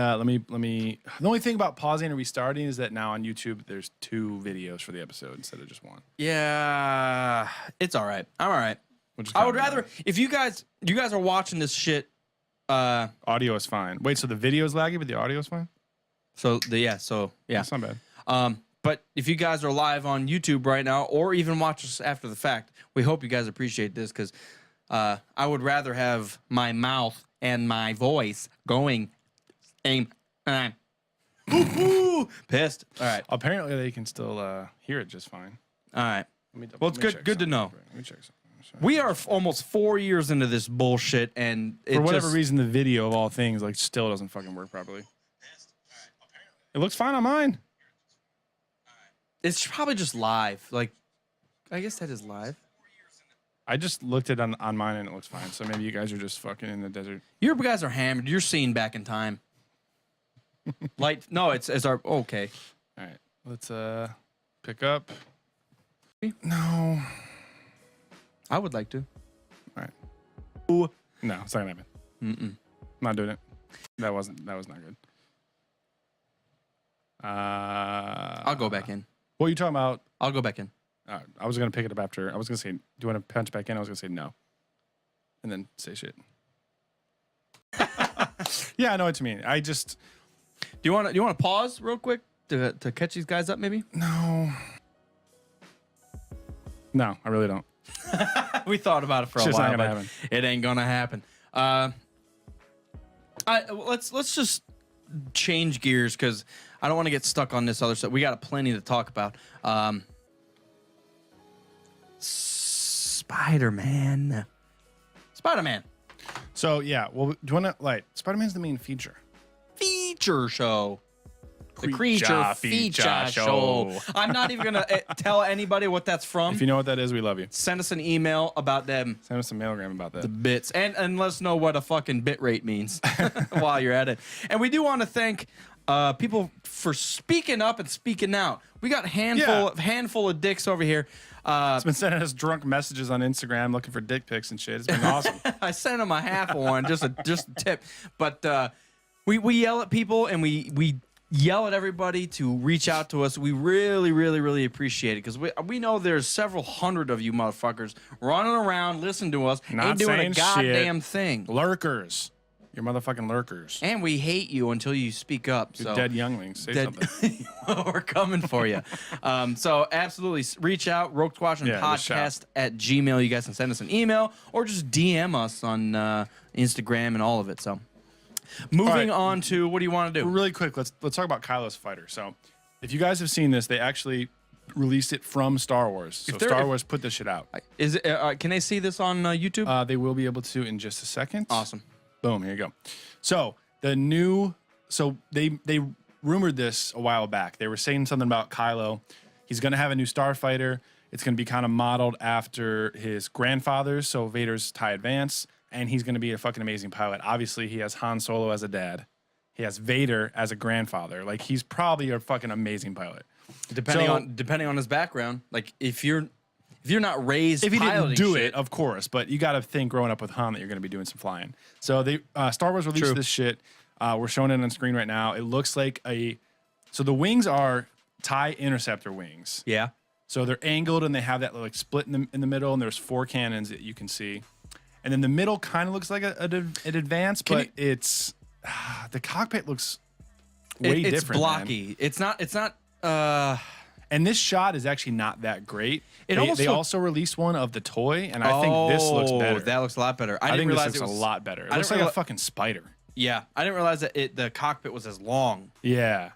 The only thing about pausing and restarting is that now on YouTube there's 2 videos for the episode instead of just 1. Yeah, it's all right. I'm all right. I would rather if you guys are watching this shit. Audio is fine. Wait, so the video is laggy, but the audio is fine? So yeah. That's not bad. But if you guys are live on YouTube right now, or even watch us after the fact, we hope you guys appreciate this because I would rather have my mouth and my voice going. And I'm pissed. All right. Apparently they can still hear it just fine. All right. Well, it's good to know. Let me check something. We are almost 4 years into this bullshit, and for whatever reason, the video of all things like still doesn't fucking work properly. It looks fine on mine. It's probably just live. Like, I guess that is live. I just looked at it on mine and it looks fine. So maybe you guys are just fucking in the desert. You guys are hammered. You're seeing back in time. No, it's our okay. All right, let's pick up. No. I would like to. All right. Ooh. No, it's not gonna happen. Not doing it. That was not good. I'll go back in. What are you talking about? I'll go back in. I was gonna pick it up after. I was gonna say, do you want to punch back in? I was gonna say no, and then say shit. Yeah, I know what you mean. Do you want to pause real quick to catch these guys up? Maybe. No, I really don't. We thought about it for a It's just while, not gonna but happen. it ain't gonna happen. Let's just change gears because I don't want to get stuck on this other stuff. We got plenty to talk about. Spider-Man. So yeah, well, do you want to Spider-Man's the main feature. Feature show. The creature feature show. I'm not even gonna tell anybody what that's from. If you know what that is, we love you. Send us an email about them. Send us a mailgram about that. The bits and let us know what a fucking bit rate means while you're at it. And we do want to thank people for speaking up and speaking out. We got handful of dicks over here. It's been sending us drunk messages on Instagram looking for dick pics and shit. It's been awesome. I sent them a half of one, just a tip. But we yell at people and we yell at everybody to reach out to us. We really, really, really appreciate it because we know there's several hundred of you motherfuckers running around listening to us, Not ain't doing a saying goddamn shit. thing. Lurkers. You're motherfucking lurkers. And we hate you until you speak up. You're So dead younglings. Say something. We're coming for you. So absolutely reach out, Rogue Squadron Podcast at Gmail. You guys can send us an email or just DM us on Instagram and all of it. So moving on to what do you want to do? Really quick, let's talk about Kylo's fighter. So if you guys have seen this, they actually released it from Star Wars. So Star Wars put this shit out. Is it? Can they see this on YouTube? They will be able to in just a second. Awesome. Boom, here you go. So they rumored this a while back. They were saying something about Kylo. He's going to have a new starfighter. It's going to be kind of modeled after his grandfather's, so Vader's TIE Advance, and he's going to be a fucking amazing pilot. Obviously, he has Han Solo as a dad. He has Vader as a grandfather. Like, he's probably a fucking amazing pilot. Depending on his background, like if you're not raised, if he didn't do shit, it, of course, but you got to think growing up with Han that you're going to be doing some flying. So they Star Wars released this shit. We're showing it on screen right now. It looks like so the wings are TIE Interceptor wings. Yeah. So they're angled and they have that like split in the middle, and there's 4 cannons that you can see. And then the middle kind of looks like an advance, but it's the cockpit looks way different. It's blocky. Man. It's not. And this shot is actually not that great. They also released one of the toy, and I think this looks better. That looks a lot better. I think this looks a lot better. It looks like a fucking spider. Yeah, I didn't realize that the cockpit was as long. Yeah.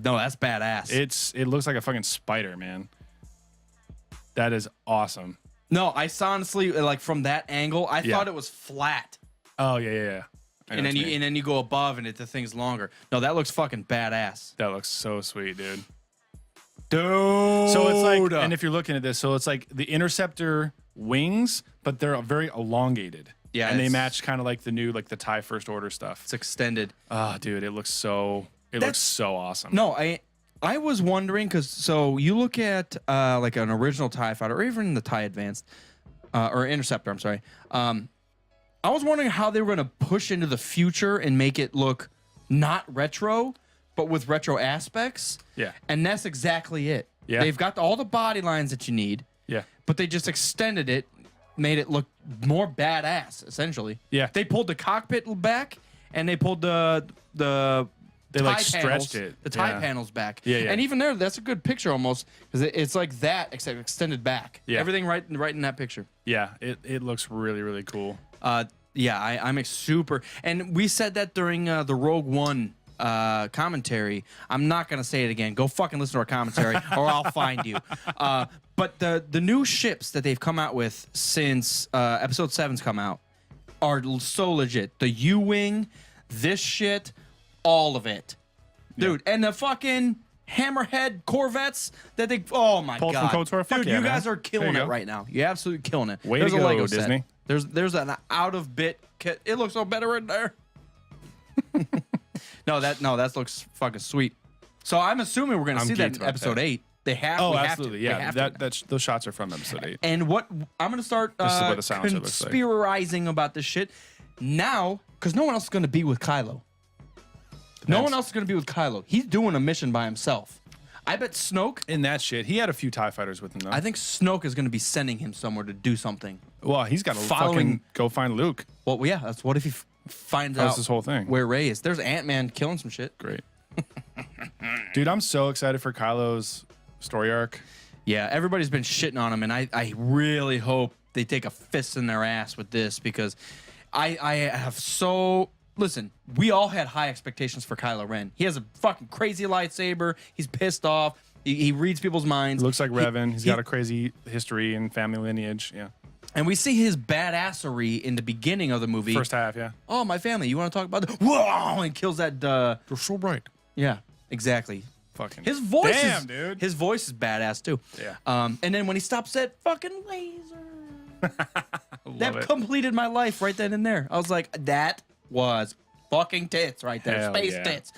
No, that's badass. It looks like a fucking spider, man. That is awesome. No, I honestly like from that angle, I thought it was flat. Oh yeah. And then you go above and the thing's longer. No, that looks fucking badass. That looks so sweet, dude. Dude. So it's like, and if you're looking at this, so it's like the Interceptor wings, but they're very elongated. Yeah, and they match kind of like the new, like the TIE First Order stuff. It's extended. Oh, dude, it looks so awesome. No, I was wondering because so you look at like an original TIE fighter or even the TIE Advanced or Interceptor. I'm sorry. I was wondering how they were going to push into the future and make it look not retro, but with retro aspects. Yeah. And that's exactly it. Yeah. They've got all the body lines that you need. Yeah. But they just extended it, made it look more badass, essentially. Yeah. They pulled the cockpit back and they pulled the They tie like panels, stretched it. the tie panels back. Yeah. And even there, that's a good picture almost because it's like that except extended back. Yeah. Everything right in that picture. Yeah. It looks really, really cool. I'm super. And we said that during the Rogue One commentary. I'm not gonna say it again. Go fucking listen to our commentary, or I'll find you. But the new ships that they've come out with since Episode 7's come out are so legit. The U-wing, this shit, all of it, dude. And the fucking Hammerhead Corvettes that they. Oh my Pulled god, from KOTOR. Fuck dude, yeah, you man. guys are killing There it you go. right now. You're absolutely killing it. Way There's to a go, Lego Disney. set. There's an out of bit kit. It looks so better in there. No, that looks fucking sweet. So I'm assuming we're gonna see that geeked in about episode that. 8. They have. Oh, we absolutely. Have to. Yeah. They have to. Those shots are from Episode 8. And what I'm gonna start This is what the silencer looks like. conspirizing about this shit. Now Because no one else is going to be with Kylo. No one else is going to be with Kylo. He's doing a mission by himself. I bet Snoke. In that shit, he had a few TIE fighters with him, though. I think Snoke is going to be sending him somewhere to do something. Well, he's got to Following- fucking go find Luke. Well, yeah, that's what if he finds That's out this whole thing. where Rey is. There's Ant-Man killing some shit. Great. Dude, I'm so excited for Kylo's story arc. Yeah, everybody's been shitting on him, and I really hope they take a fist in their ass with this because I have so... Listen, we all had high expectations for Kylo Ren. He has a fucking crazy lightsaber. He's pissed off. He reads people's minds. Looks like Revan. He's got a crazy history and family lineage. Yeah. And we see his badassery in the beginning of the movie. First half, yeah. Oh, my family. You want to talk about the... Whoa! And kills that... You're so right. Yeah, exactly. Fucking. His voice Damn, dude. His voice is badass, too. Yeah. And then when he stops that fucking laser... that it. completed my life right then and there. I was like, that was fucking tits right there. Hell Space yeah. tits.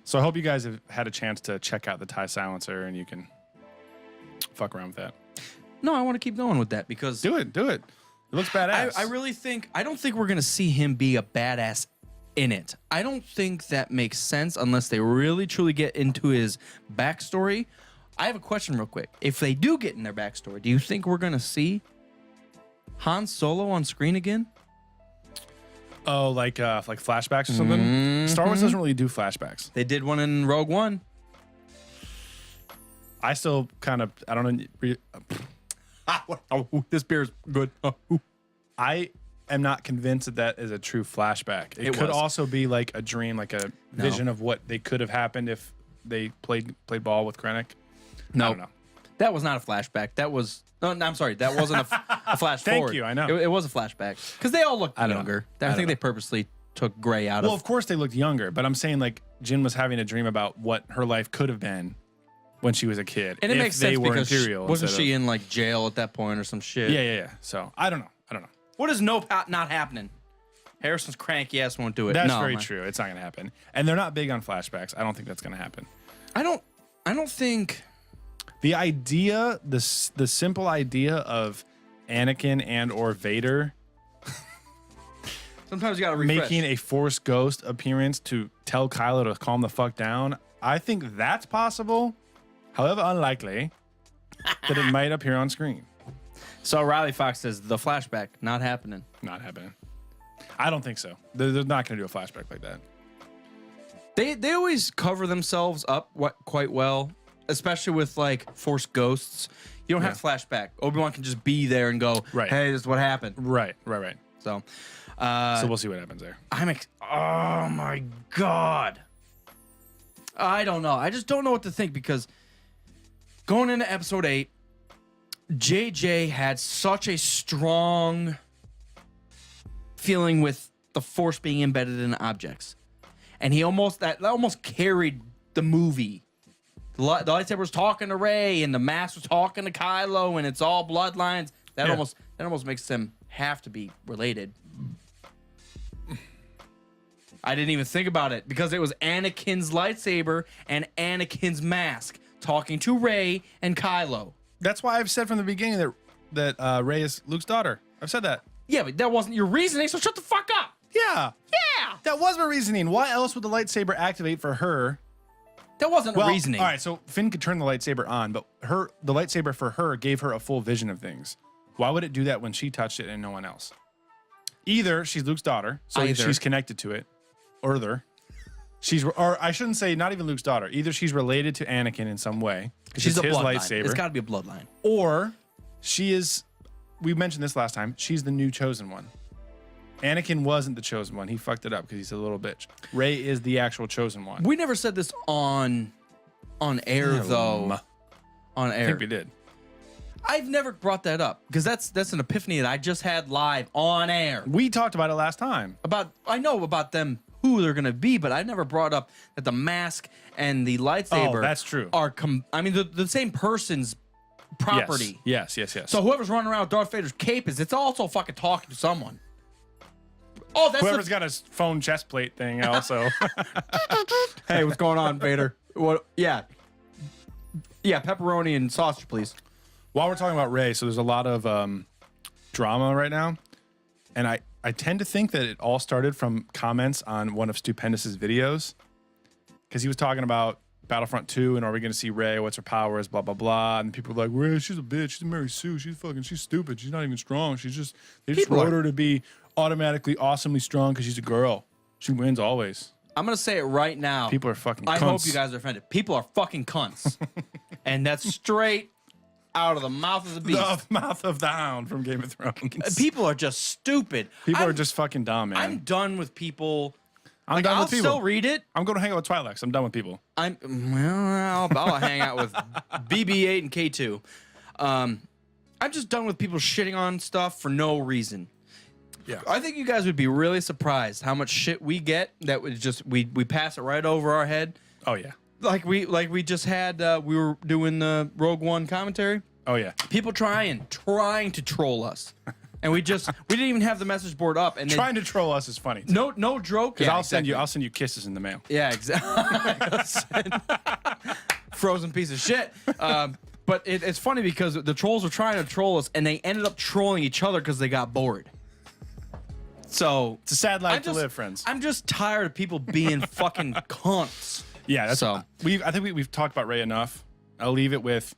So I hope you guys have had a chance to check out the TIE silencer and you can fuck around with that. No, I want to keep going with that because Do it. It looks badass. I really think I don't think we're gonna see him be a badass in it. I don't think that makes sense unless they really truly get into his backstory. I have a question real quick. If they do get in their backstory, do you think we're gonna see Han Solo on screen again? Oh, like flashbacks or something? Star Wars doesn't really do flashbacks. They did one in Rogue One. I still kind of, I don't know. This beer's good. I am not convinced that is a true flashback. It could was. also be like a dream, like a vision of what they could have happened if they played ball with Krennic. I No, don't know. that was not a flashback. That was no, I'm sorry. That wasn't a flash Thank forward. you, I know. It was a flashback because they all looked don't know. younger. I I don't think know. they purposely took Gray out Well, of. of course they looked younger, but I'm saying like Jin was having a dream about what her life could have been when she was a kid. And it if makes they sense were because Imperial wasn't instead she of- in like jail at that point or some shit? Yeah. So I don't know. What is not happening? Harrison's cranky ass won't do it. That's No, very man. true. It's not going to happen. And they're not big on flashbacks. I don't think that's going to happen. I don't think. The idea, the simple idea of Anakin and or Vader Sometimes you gotta refresh. making a Force ghost appearance to tell Kylo to calm the fuck down, I think that's possible. However unlikely that it might appear on screen. So Riley Fox says the flashback not happening. Not happening. I don't think so. They're not going to do a flashback like that. They always cover themselves up quite well, especially with like Force ghosts. You don't have flashback. Obi-Wan can just be there and go, Right. "Hey, this is what happened." Right. So, So we'll see what happens there. oh my god. I don't know. I just don't know what to think because going into episode 8, JJ had such a strong feeling with the Force being embedded in objects. And he almost carried the movie. The lightsaber was talking to Rey and the mask was talking to Kylo and it's all bloodlines. That Yeah. almost makes them have to be related. I didn't even think about it because it was Anakin's lightsaber and Anakin's mask talking to Rey and Kylo. That's why I've said from the beginning that Rey is Luke's daughter. I've said that. Yeah, but that wasn't your reasoning, so shut the fuck up. Yeah. Yeah. That was my reasoning. Why else would the lightsaber activate for her? That wasn't a reasoning. All right, so Finn could turn the lightsaber on, but the lightsaber for her gave her a full vision of things. Why would it do that when she touched it and no one else? Either she's Luke's daughter, so Either. she's connected to it, or I shouldn't say not even Luke's daughter. Either she's related to Anakin in some way, She's it's a his bloodline. lightsaber, It's got to be a bloodline. or she is. We mentioned this last time. She's the new chosen one. Anakin wasn't the chosen one. He fucked it up because he's a little bitch. Rey is the actual chosen one. We never said this on air though. On I air. think we did. I've never brought that up because that's an epiphany that I just had live on air. We talked about it last time. I know about them who they're gonna be, but I never brought up that the mask and the lightsaber. Oh, that's true. Are the same person's property. Yes. So whoever's running around with Darth Vader's cape it's also fucking talking to someone. Oh, that's whoever's got a phone chest plate thing also. Hey, what's going on, Vader? What? Yeah, pepperoni and sausage, please. While we're talking about Rey, so there's a lot of drama right now, and I I tend to think that it all started from comments on one of Stupendous' videos, because he was talking about Battlefront 2 and are we going to see Rey? What's her powers? Blah, blah, blah. And people were like, Rey, she's a bitch. She's Mary Sue. She's stupid. She's not even strong. They just wrote her to be automatically awesomely strong because she's a girl. She wins always. I'm going to say it right now. People are fucking cunts. I hope you guys are offended. People are fucking cunts. And that's straight out of the mouth of the beast. The mouth of the hound from Game of Thrones. People are just stupid. People are just fucking dumb, man. I'm done with people. I'm done with people. I'll still read it. I'm going to hang out with Twi'leks. I'm done with people. I'll hang out with BB-8 and K2. I'm just done with people shitting on stuff for no reason. Yeah. I think you guys would be really surprised how much shit we get that would just we pass it right over our head. Oh, yeah. Like we just had we were doing the Rogue One commentary. Oh, yeah. People trying to troll us. And we didn't even have the message board up, and Trying to troll us is funny. no joke. Because Yeah, I'll send you kisses in the mail. Yeah, exactly. Frozen piece of shit. But it's funny because the trolls were trying to troll us, and they ended up trolling each other because they got bored. So It's a sad life to live, friends. I'm just tired of people being fucking cunts. Yeah, that's So- I think we've talked about Rey enough. I'll leave it with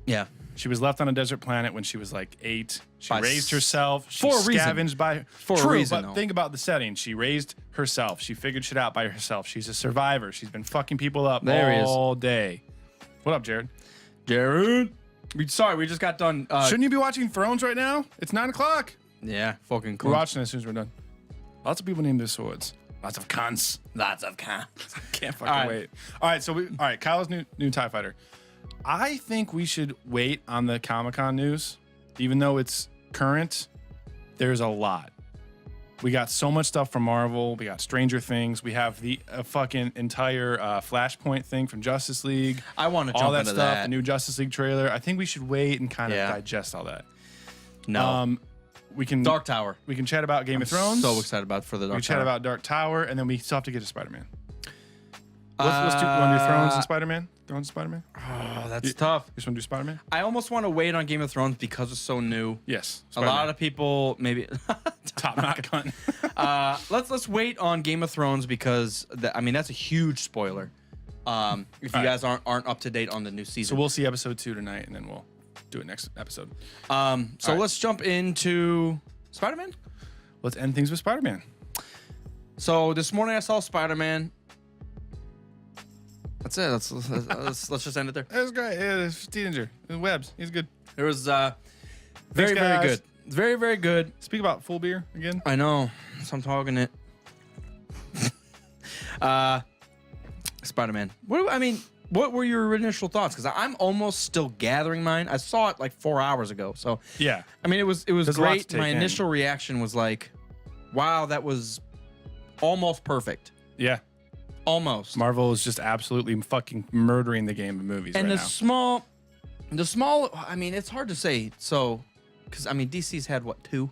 Yeah. she was left on a desert planet when she was like 8. She By raised herself. She for a reason. scavenged by For a True, reason, but though. think about the setting. She raised herself. She figured shit out by herself. She's a survivor. She's been fucking people up There he is. all day. What up, Jared? Jared. We just got done. Shouldn't you be watching Thrones right now? It's 9 o'clock. Yeah, fucking We're cool. watching it as soon as we're done. Lots of people name their swords. Lots of cunts. Lots of cunts. Can't fucking All right. wait. All right, all right, Kyle's new TIE fighter. I think we should wait on the Comic-Con news. Even though it's current, there's a lot. We got so much stuff from Marvel. We got Stranger Things. We have the fucking entire Flashpoint thing from Justice League. I want to all jump that into stuff, that. the new Justice League trailer. I think we should wait and kind of Yeah. digest all that. No. We can Dark Tower. We can chat about Game of Thrones. So excited about for the Dark We Tower. chat about Dark Tower, and then we still have to get to Spider-Man. Let's do. Want to do Thrones and Spider-Man? Thrones and Spider-Man? Oh, that's tough. You just want to do Spider-Man? I almost want to wait on Game of Thrones because it's so new. Yes. A lot of people maybe top knot gun. let's wait on Game of Thrones because that's a huge spoiler. If you guys aren't up to date on the new So season. we'll see episode 2 tonight, and then we'll do it next episode. So let's jump into Spider-Man. Let's end things with Spider-Man. So this morning I saw Spider-Man. That's it. Let's just end it there. That was great. Yeah, it's teenager. Webbs. He's good. It was very very guys. good. Very very good. Speak about full beer again. I know. So I'm talking it. Spider-Man. What were your initial thoughts? Because I'm almost still gathering mine. I saw it like 4 hours ago. So Yeah. it was There's a lot to great. take My in. initial reaction was like, wow, that was almost perfect. Yeah. Almost. Marvel is just absolutely fucking murdering the game of movies And right the small, it's hard to say. So, because DC's had what, 2?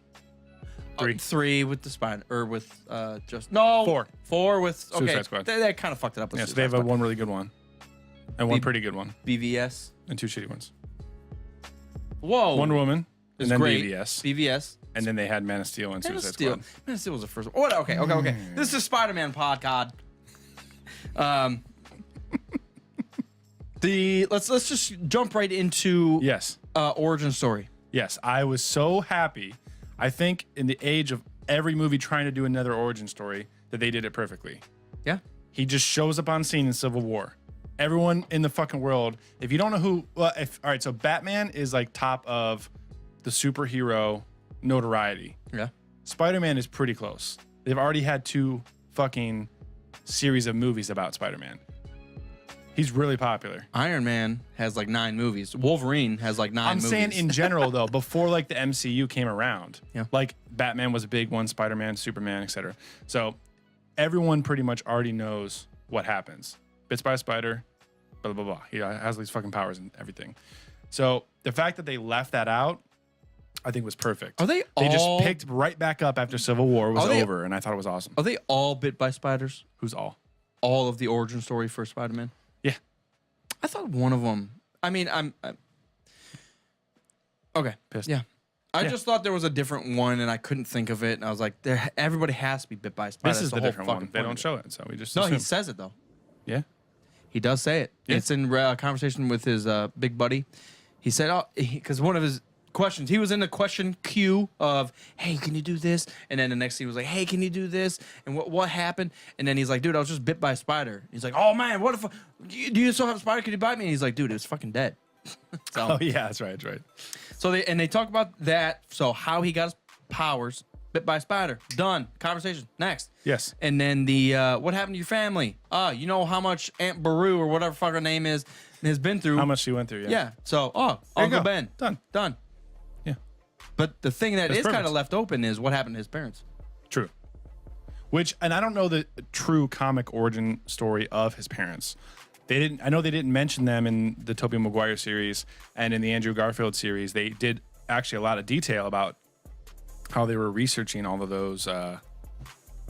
3. 3 with the Spider, or with just no 4. 4 with Suicide Squad. They kind of fucked it up. With Yeah, so Suicide they have Squad. one really good one. And one pretty good one. BVS. And 2 shitty ones. Whoa. Wonder Woman. is And then great. BVS. BVS. And then they had Man of Steel and Man of Suicide Steel. Squad. Man of Steel was the first one. Oh, okay. This is Spider-Man podcast. Let's just jump right into Yes. origin story. Yes. I was so happy. I think in the age of every movie trying to do another origin story, that they did it perfectly. Yeah. He just shows up on scene in Civil War. Everyone in the fucking world, if you don't know who, all right, so Batman is like top of the superhero notoriety. Yeah. Spider-Man is pretty close. They've already had 2 fucking series of movies about Spider-Man. He's really popular. Iron Man has like 9 movies. Wolverine has like 9 movies. I'm saying in general though, before like the MCU came around, Yeah. like Batman was a big one, Spider-Man, Superman, etc. So everyone pretty much already knows what happens. Bits by a spider, blah blah blah. He has these fucking powers and everything. So the fact that they left that out, I think was perfect. Are they They just all- picked right back up after Civil War was Are they- over, and I thought it was awesome. Are they all bit by spiders? Who's all? All of the origin story for Spider-Man? Yeah. I thought one of them. I'm okay. Pissed. Yeah. I just thought there was a different one, and I couldn't think of it. And I was like, everybody has to be bit by a spider. This is That's the whole different fucking one. They point don't of it. show it, so we just No, assume. he says it though. Yeah. He does say it. Yeah. It's in a conversation with his big buddy. He said, "Oh, because one of his questions, he was in the question queue of, hey, can you do this?" And then the next thing he was like, hey, can you do this? And what happened? And then he's like, dude, I was just bit by a spider. He's like, oh man, what if do you still have a spider? Can you bite me? And he's like, dude, it was fucking dead. So, Oh yeah, that's right. That's right. so they talk about that. So how he got his powers, bit by a spider. Done. Conversation. Next. Yes. And then the what happened to your family? You know how much Aunt Baru or whatever fuck her name is has been through. How much she went through? Yeah. So There you Uncle go. Ben. Done. Yeah. But the thing that That's is kind perfect. of left open is what happened to his parents. True. Which, and I don't know the true comic origin story of his parents. I know they didn't mention them in the Tobey Maguire series and in the Andrew Garfield series. They did actually a lot of detail about how they were researching all of those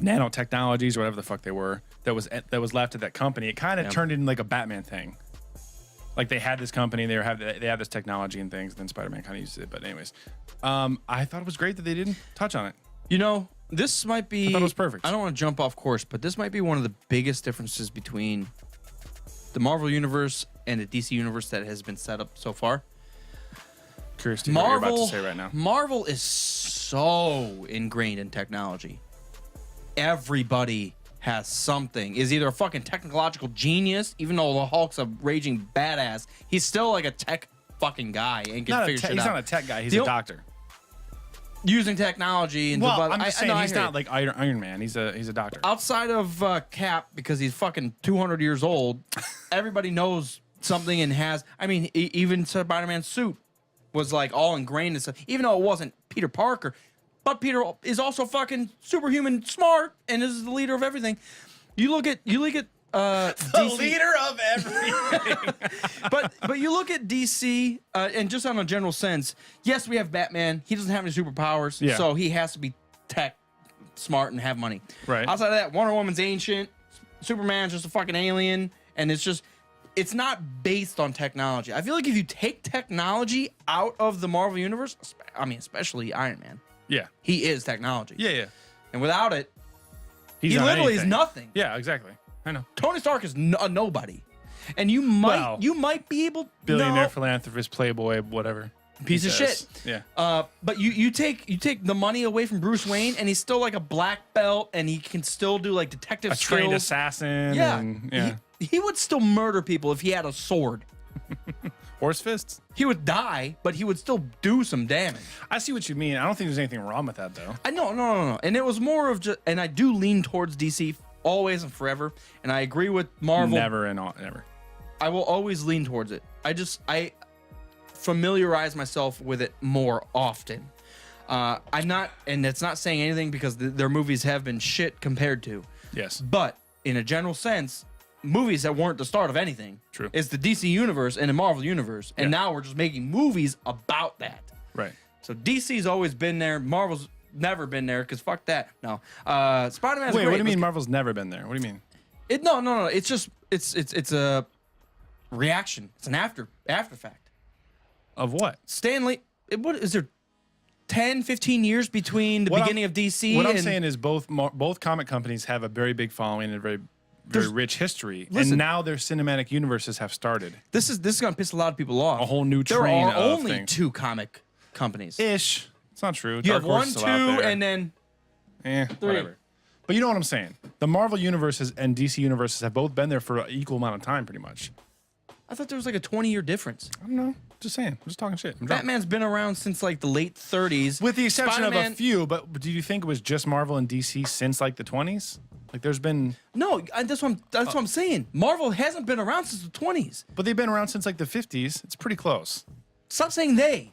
nanotechnologies or whatever the fuck they were that was left at that company. It kind of turned into like a Batman thing. Like they had this company, they had this technology and things, and then Spider-Man kind of used it. But anyways, I thought it was great that they didn't touch on it. You know, this might be. I thought it was perfect. I don't want to jump off course, but this might be one of the biggest differences between the Marvel universe and the DC universe that has been set up so far. Curious to hear what you're about to say right now. Marvel is so ingrained in technology. Everybody has something. Is either a fucking technological genius, even though the Hulk's a raging badass, he's still like a tech fucking guy and can figure shit out. He's not a tech guy. He's The a o- doctor. Using technology and Well, I'm just saying I he's hear not you. like Iron Man. He's a doctor. Outside of Cap, because he's fucking 200 years old, everybody knows something and has. I mean, even Spider-Man's suit was like all ingrained and stuff. Even though it wasn't Peter Parker, but Peter is also fucking superhuman smart and is the leader of everything. You look at DC, leader of everything. but you look at DC and just on a general sense. Yes, we have Batman. He doesn't have any superpowers, Yeah. so he has to be tech smart and have money. Right. Outside of that, Wonder Woman's ancient. Superman's just a fucking alien, and it's not based on technology. I feel like if you take technology out of the Marvel universe, I mean, especially Iron Man, Yeah. he is technology. Yeah. And without it, He's he not literally is anything. nothing. Yeah, exactly. I know. Tony Stark is a nobody. And you might be able Billionaire, no, philanthropist, playboy, whatever. piece he of says. shit. Yeah. But you take the money away from Bruce Wayne, and he's still like a black belt, and he can still do like detective A trained skills. assassin. Yeah, And, yeah. He would still murder people if he had a sword. Horse fists. He would die, but he would still do some damage. I see what you mean. I don't think there's anything wrong with that though. I know, no. And it was more of just, and I do lean towards DC always and forever, and I agree with Marvel. Never. I will always lean towards it. I familiarize myself with it more often. I'm not, and it's not saying anything because their movies have been shit compared to. Yes. But in a general sense, movies that weren't the start of anything. True. It's the DC universe and the Marvel universe, and now we're just making movies about that. Right. So DC's always been there. Marvel's never been there because fuck that. No. Spider-Man's Wait, great. what do you mean Marvel's never been there? What do you mean? No. It's just it's a reaction. It's an after fact. Of what? Stanley, what is there? 10, 15 years between the beginning of DC. What I'm and saying is both comic companies have a very big following and a very rich history, Listen. and now their cinematic universes have started. this is gonna piss a lot of people off. A whole new There train are of only things. 2 comic companies. Ish. It's not true. You Dark have 1, Horse is 2, still out there. and then whatever. But you know what I'm saying. The Marvel universes and DC universes have both been there for an equal amount of time, pretty much. I thought there was like a 20-year difference. I don't know. Just saying. I'm just talking shit. I'm drunk. Batman's been around since like the late 30s. With the exception of Spider-Man- a few, but do you think it was just Marvel and DC since like the 20s? Like there's been, No, that's what I'm saying. Marvel hasn't been around since the 20s. but they've been around since like the 50s. It's pretty close. Stop saying they.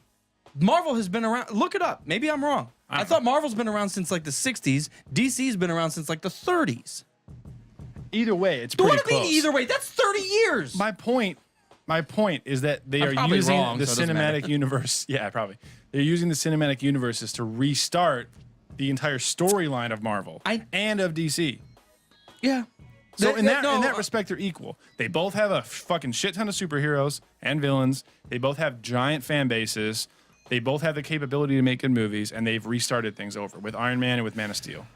Marvel has been around. Look it up. Maybe I'm wrong. I thought Marvel's been around since like the 60s. DC's been around since like the 30s. Either way, it's What pretty do you close. mean either way? That's 30 years. My point is that they I'm are probably using wrong, the so it doesn't matter. cinematic universe. Yeah, probably. They're using the cinematic universes to restart the entire storyline of Marvel and of DC. Yeah. So in that No, respect, they're equal. They both have a fucking shit ton of superheroes and villains. They both have giant fan bases. They both have the capability to make good movies, and they've restarted things over with Iron Man and with Man of Steel.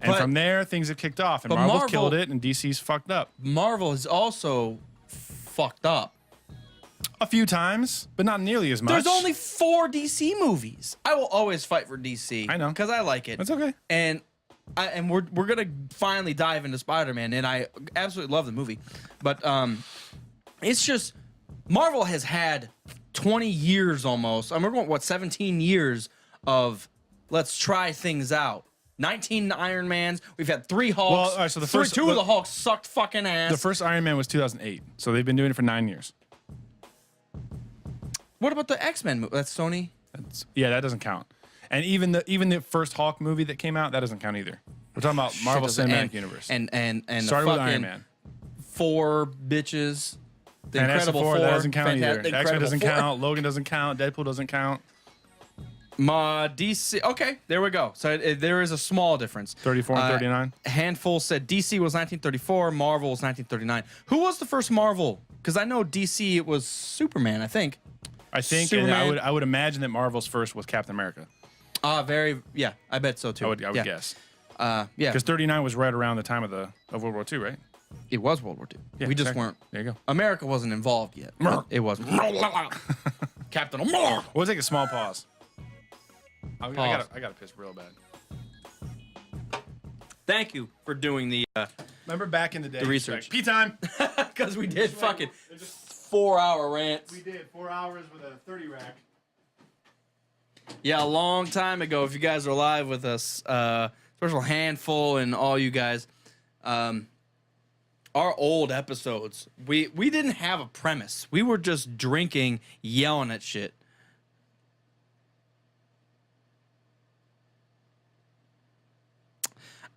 And from there, things have kicked off, and Marvel's killed it, and DC's fucked up. Marvel is also fucked up. A few times, but not nearly as much. There's only 4 DC movies. I will always fight for DC. I know. Because I like it. That's okay. And we're gonna finally dive into Spider-Man, and I absolutely love the movie. But it's just Marvel has had 20 years almost. We're going, what, 17 years of let's try things out. 19 Iron Mans. We've had 3 Hulks. Well, all right, so two of the Hulks sucked fucking ass. The first Iron Man was 2008, so they've been doing it for 9 years. What about the X-Men movie? That's Sony? Yeah, that doesn't count. And even the first Hulk movie that came out, that doesn't count either. We're talking about Marvel Cinematic Universe. And started the with Iron Man. 4 bitches. The Fantastic Incredible Four, that doesn't count either. The X-Men doesn't Incredible count. Logan doesn't count. Deadpool doesn't count. DC. Okay, there we go. So there is a small difference. 34 and 39. Handful said DC was 1934. Marvel was 1939. Who was the first Marvel? Because I know DC, it was Superman, I think. I think, Superman. and I would imagine that Marvel's first was Captain America. Yeah, I bet so too. I would guess. Yeah. Because 39 was right around the time of World War II, right? It was World War II. Yeah, we just exactly. weren't. There you go. America wasn't involved yet. It wasn't. Captain America. We'll take a small pause. I Pause. gotta piss real bad. Thank you for doing the Remember back in the day, research. Pee time. because we did fucking 4-hour rants. We did 4 hours with a 30 rack. Yeah, a long time ago. If you guys are live with us, special handful and all you guys, our old episodes, we didn't have a premise. We were just drinking, yelling at shit.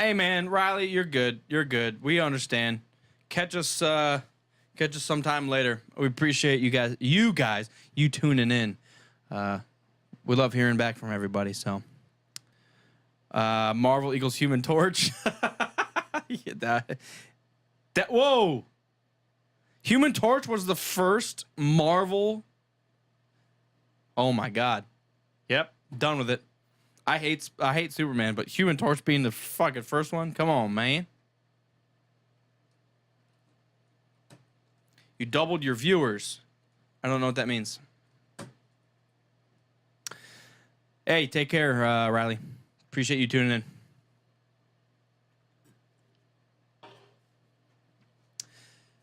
Hey man, Riley, you're good. You're good. We understand. Catch us sometime later. We appreciate you guys tuning in. We love hearing back from everybody. So, Marvel equals Human Torch. Yeah, that whoa. Human Torch was the first Marvel. Oh my God. Yep, done with it. I hate Superman, but Human Torch being the fucking first one. Come on, man. You doubled your viewers. I don't know what that means. Hey, take care, Riley. Appreciate you tuning in.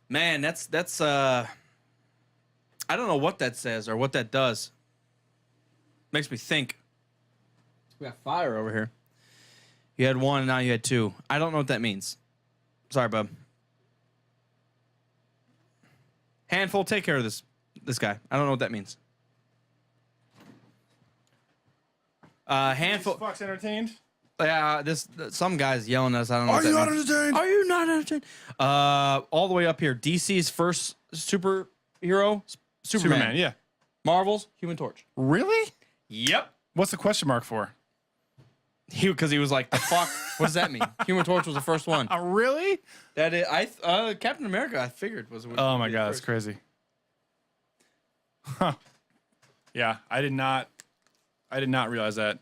Man, that's I don't know what that says or what that does. Makes me think. We got fire over here. You had 1 and now you had 2. I don't know what that means. Sorry, bub. Handful, take care of this guy. I don't know what that means. Handful. Fuck's entertained. Yeah, some guy's yelling at us. I don't know. Are you not entertained? Are you not entertained? All the way up here. DC's first superhero, Superman. Yeah. Marvel's Human Torch. Really? Yep. What's the question mark for? Because he was like, the fuck? What does that mean? Human Torch was the first one. Really? That is, Captain America, I figured was. Oh my God, that's crazy. Huh. Yeah, I did not realize that.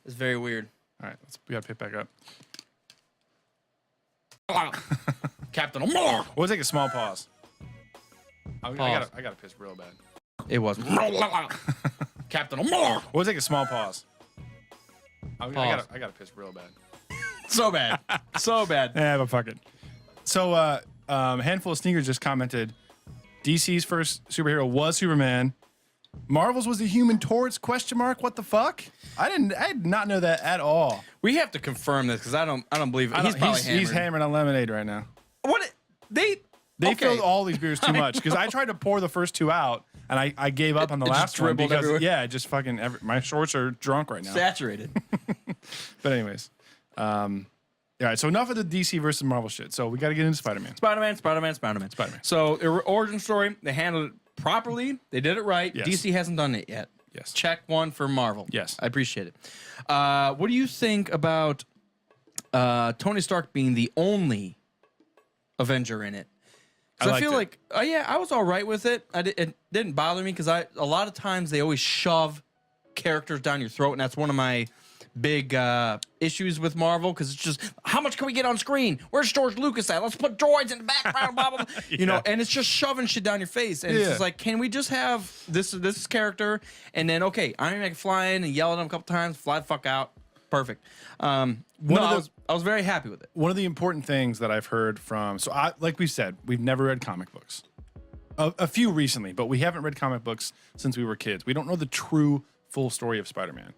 It's very weird. All right, we gotta pick back up. Captain America. We'll take a small pause. I Pause. gotta piss real bad. It wasn't. Captain America. We'll take a small pause. I Pause. gotta piss real bad. So bad. So bad. Yeah, but fuck it. So, handful of sneakers just commented. DC's first superhero was Superman. Marvel's was the Human Torch ? What the fuck? I did not know that at all. We have to confirm this because I don't believe it. He's hammered on lemonade right now. What they okay. Filled all these beers too much because I tried to pour the first 2 out and I gave up on the last one because everywhere. It just fucking my shorts are drunk right now. Saturated. But anyways, all right. So enough of the DC versus Marvel shit. So we got to get into Spider-Man. Spider-Man. So origin story, they handled it properly. They did it right. Yes. DC hasn't done it yet. Yes. Check 1 for Marvel. Yes. I appreciate it. What do you think about Tony Stark being the only Avenger in it? 'Cause I liked feel it. like, I was all right with it. It didn't bother me because a lot of times they always shove characters down your throat, and that's one of my big issues with Marvel, because it's just, how much can we get on screen? Where's George Lucas at? Let's put droids in the background, blah, blah, blah. You know, and it's just shoving shit down your face. And it's just like, can we just have this character, and then, okay, Iron Man can fly in and yell at him a couple times, fly the fuck out. Perfect. I was very happy with it. One of the important things that I've heard from, like we said, we've never read comic books. A few recently, but we haven't read comic books since we were kids. We don't know the true full story of Spider-Man.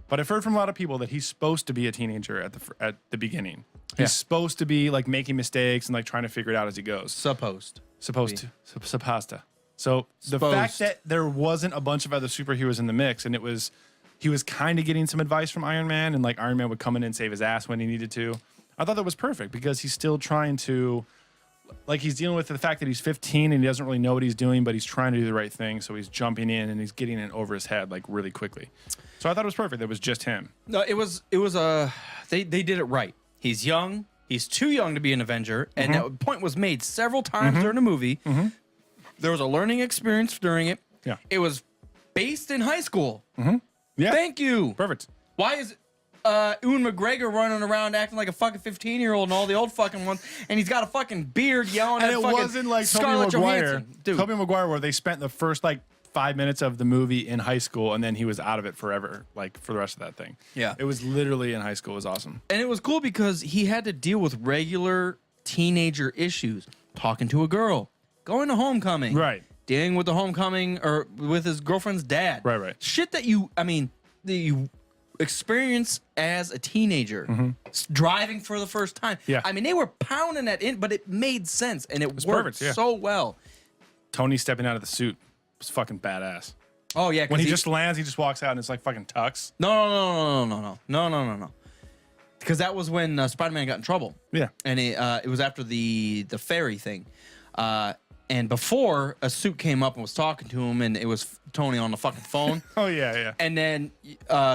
But I've heard from a lot of people that he's supposed to be a teenager at the beginning. He's supposed to be like making mistakes and like trying to figure it out as he goes. Supposed to. So the fact that there wasn't a bunch of other superheroes in the mix, and he was kind of getting some advice from Iron Man, and like Iron Man would come in and save his ass when he needed to. I thought that was perfect because he's still trying to, like, he's dealing with the fact that he's 15 and he doesn't really know what he's doing, but he's trying to do the right thing. So he's jumping in and he's getting it over his head like really quickly. So I thought it was perfect. That was just him. No, it was they did it right. He's young. He's too young to be an Avenger, and that point was made several times during the movie. There was a learning experience during it. Yeah. It was based in high school. Yeah. Thank you. Perfect. Why is Ewan McGregor running around acting like a fucking 15-year-old and all the old fucking ones, and he's got a fucking beard yelling And at it fucking wasn't like Scarlett Tobey Maguire. Johansson. Dude. Tobey Maguire, where they spent the first like 5 minutes of the movie in high school, and then he was out of it forever, like for the rest of that thing. Yeah. It was literally in high school. It was awesome. And it was cool because he had to deal with regular teenager issues, talking to a girl, going to homecoming, Right. dealing with the homecoming or with his girlfriend's dad. Right. Shit that you experience as a teenager, driving for the first time. Yeah. I mean, they were pounding that in, but it made sense and it worked perfect, yeah. so well. Tony stepping out of the suit was fucking badass. Oh yeah, 'cause When he just lands, he just walks out and it's like fucking tux. No. Because that was when Spider-Man got in trouble. Yeah. And it was after the ferry thing. And before, a suit came up and was talking to him, and it was Tony on the fucking phone. Oh yeah. And then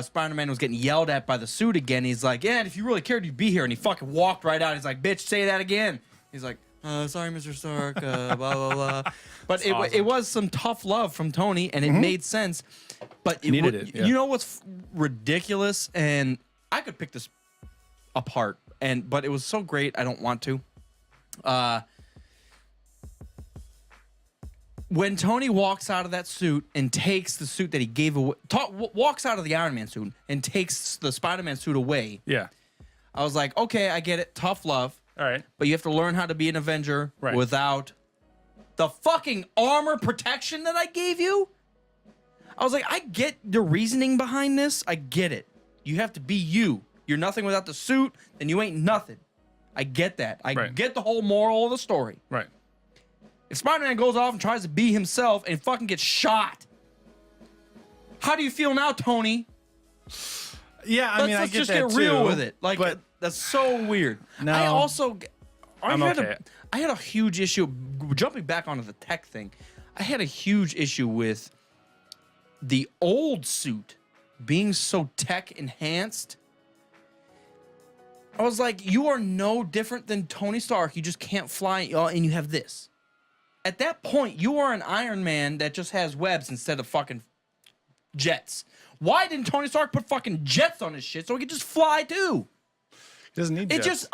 Spider-Man was getting yelled at by the suit again. He's like, yeah, and if you really cared, you'd be here. And he fucking walked right out. He's like, bitch, say that again. He's like, sorry, Mr. Stark, blah, blah, blah. But it was some tough love from Tony, and it made sense. But it Needed it, yeah. You know what's ridiculous? And I could pick this apart, but it was so great, I don't want to. When Tony walks out of that suit and takes the suit that he gave away, walks out of the Iron Man suit and takes the Spider-Man suit away, Yeah. I was like, okay, I get it. Tough love. All right. But you have to learn how to be an Avenger Right. without the fucking armor protection that I gave you. I was like, I get the reasoning behind this. I get it. You have to be you. You're nothing without the suit, then you ain't nothing. I get that. I Right. get the whole moral of the story. Right. If Spider-Man goes off and tries to be himself and fucking gets shot, how do you feel now, Tony? Yeah, I mean, I Let's get just that get real too, with it. Like, but that's so weird. No. I also, I'm okay. I had a huge issue, jumping back onto the tech thing, I had a huge issue with the old suit being so tech enhanced. I was like, you are no different than Tony Stark. You just can't fly, and you have this. At that point, you are an Iron Man that just has webs instead of fucking jets. Why didn't Tony Stark put fucking jets on his shit so he could just fly too? He doesn't need It jets.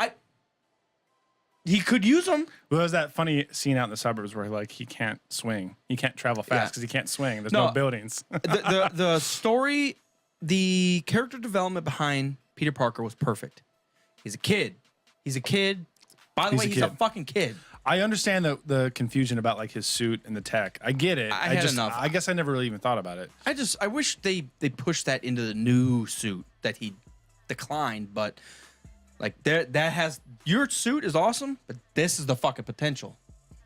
he could use them. Well, there's that funny scene out in the suburbs where like he can't swing. He can't travel fast Yeah. because he can't swing. There's No. no buildings. The story, the character development behind Peter Parker was perfect. He's a kid. By the way, he's a fucking kid. I understand the confusion about like his suit and the tech. I get it. I had enough. I guess I never really even thought about it. I wish they pushed that into the new suit that he declined, but like that has, your suit is awesome, but this is the fucking potential,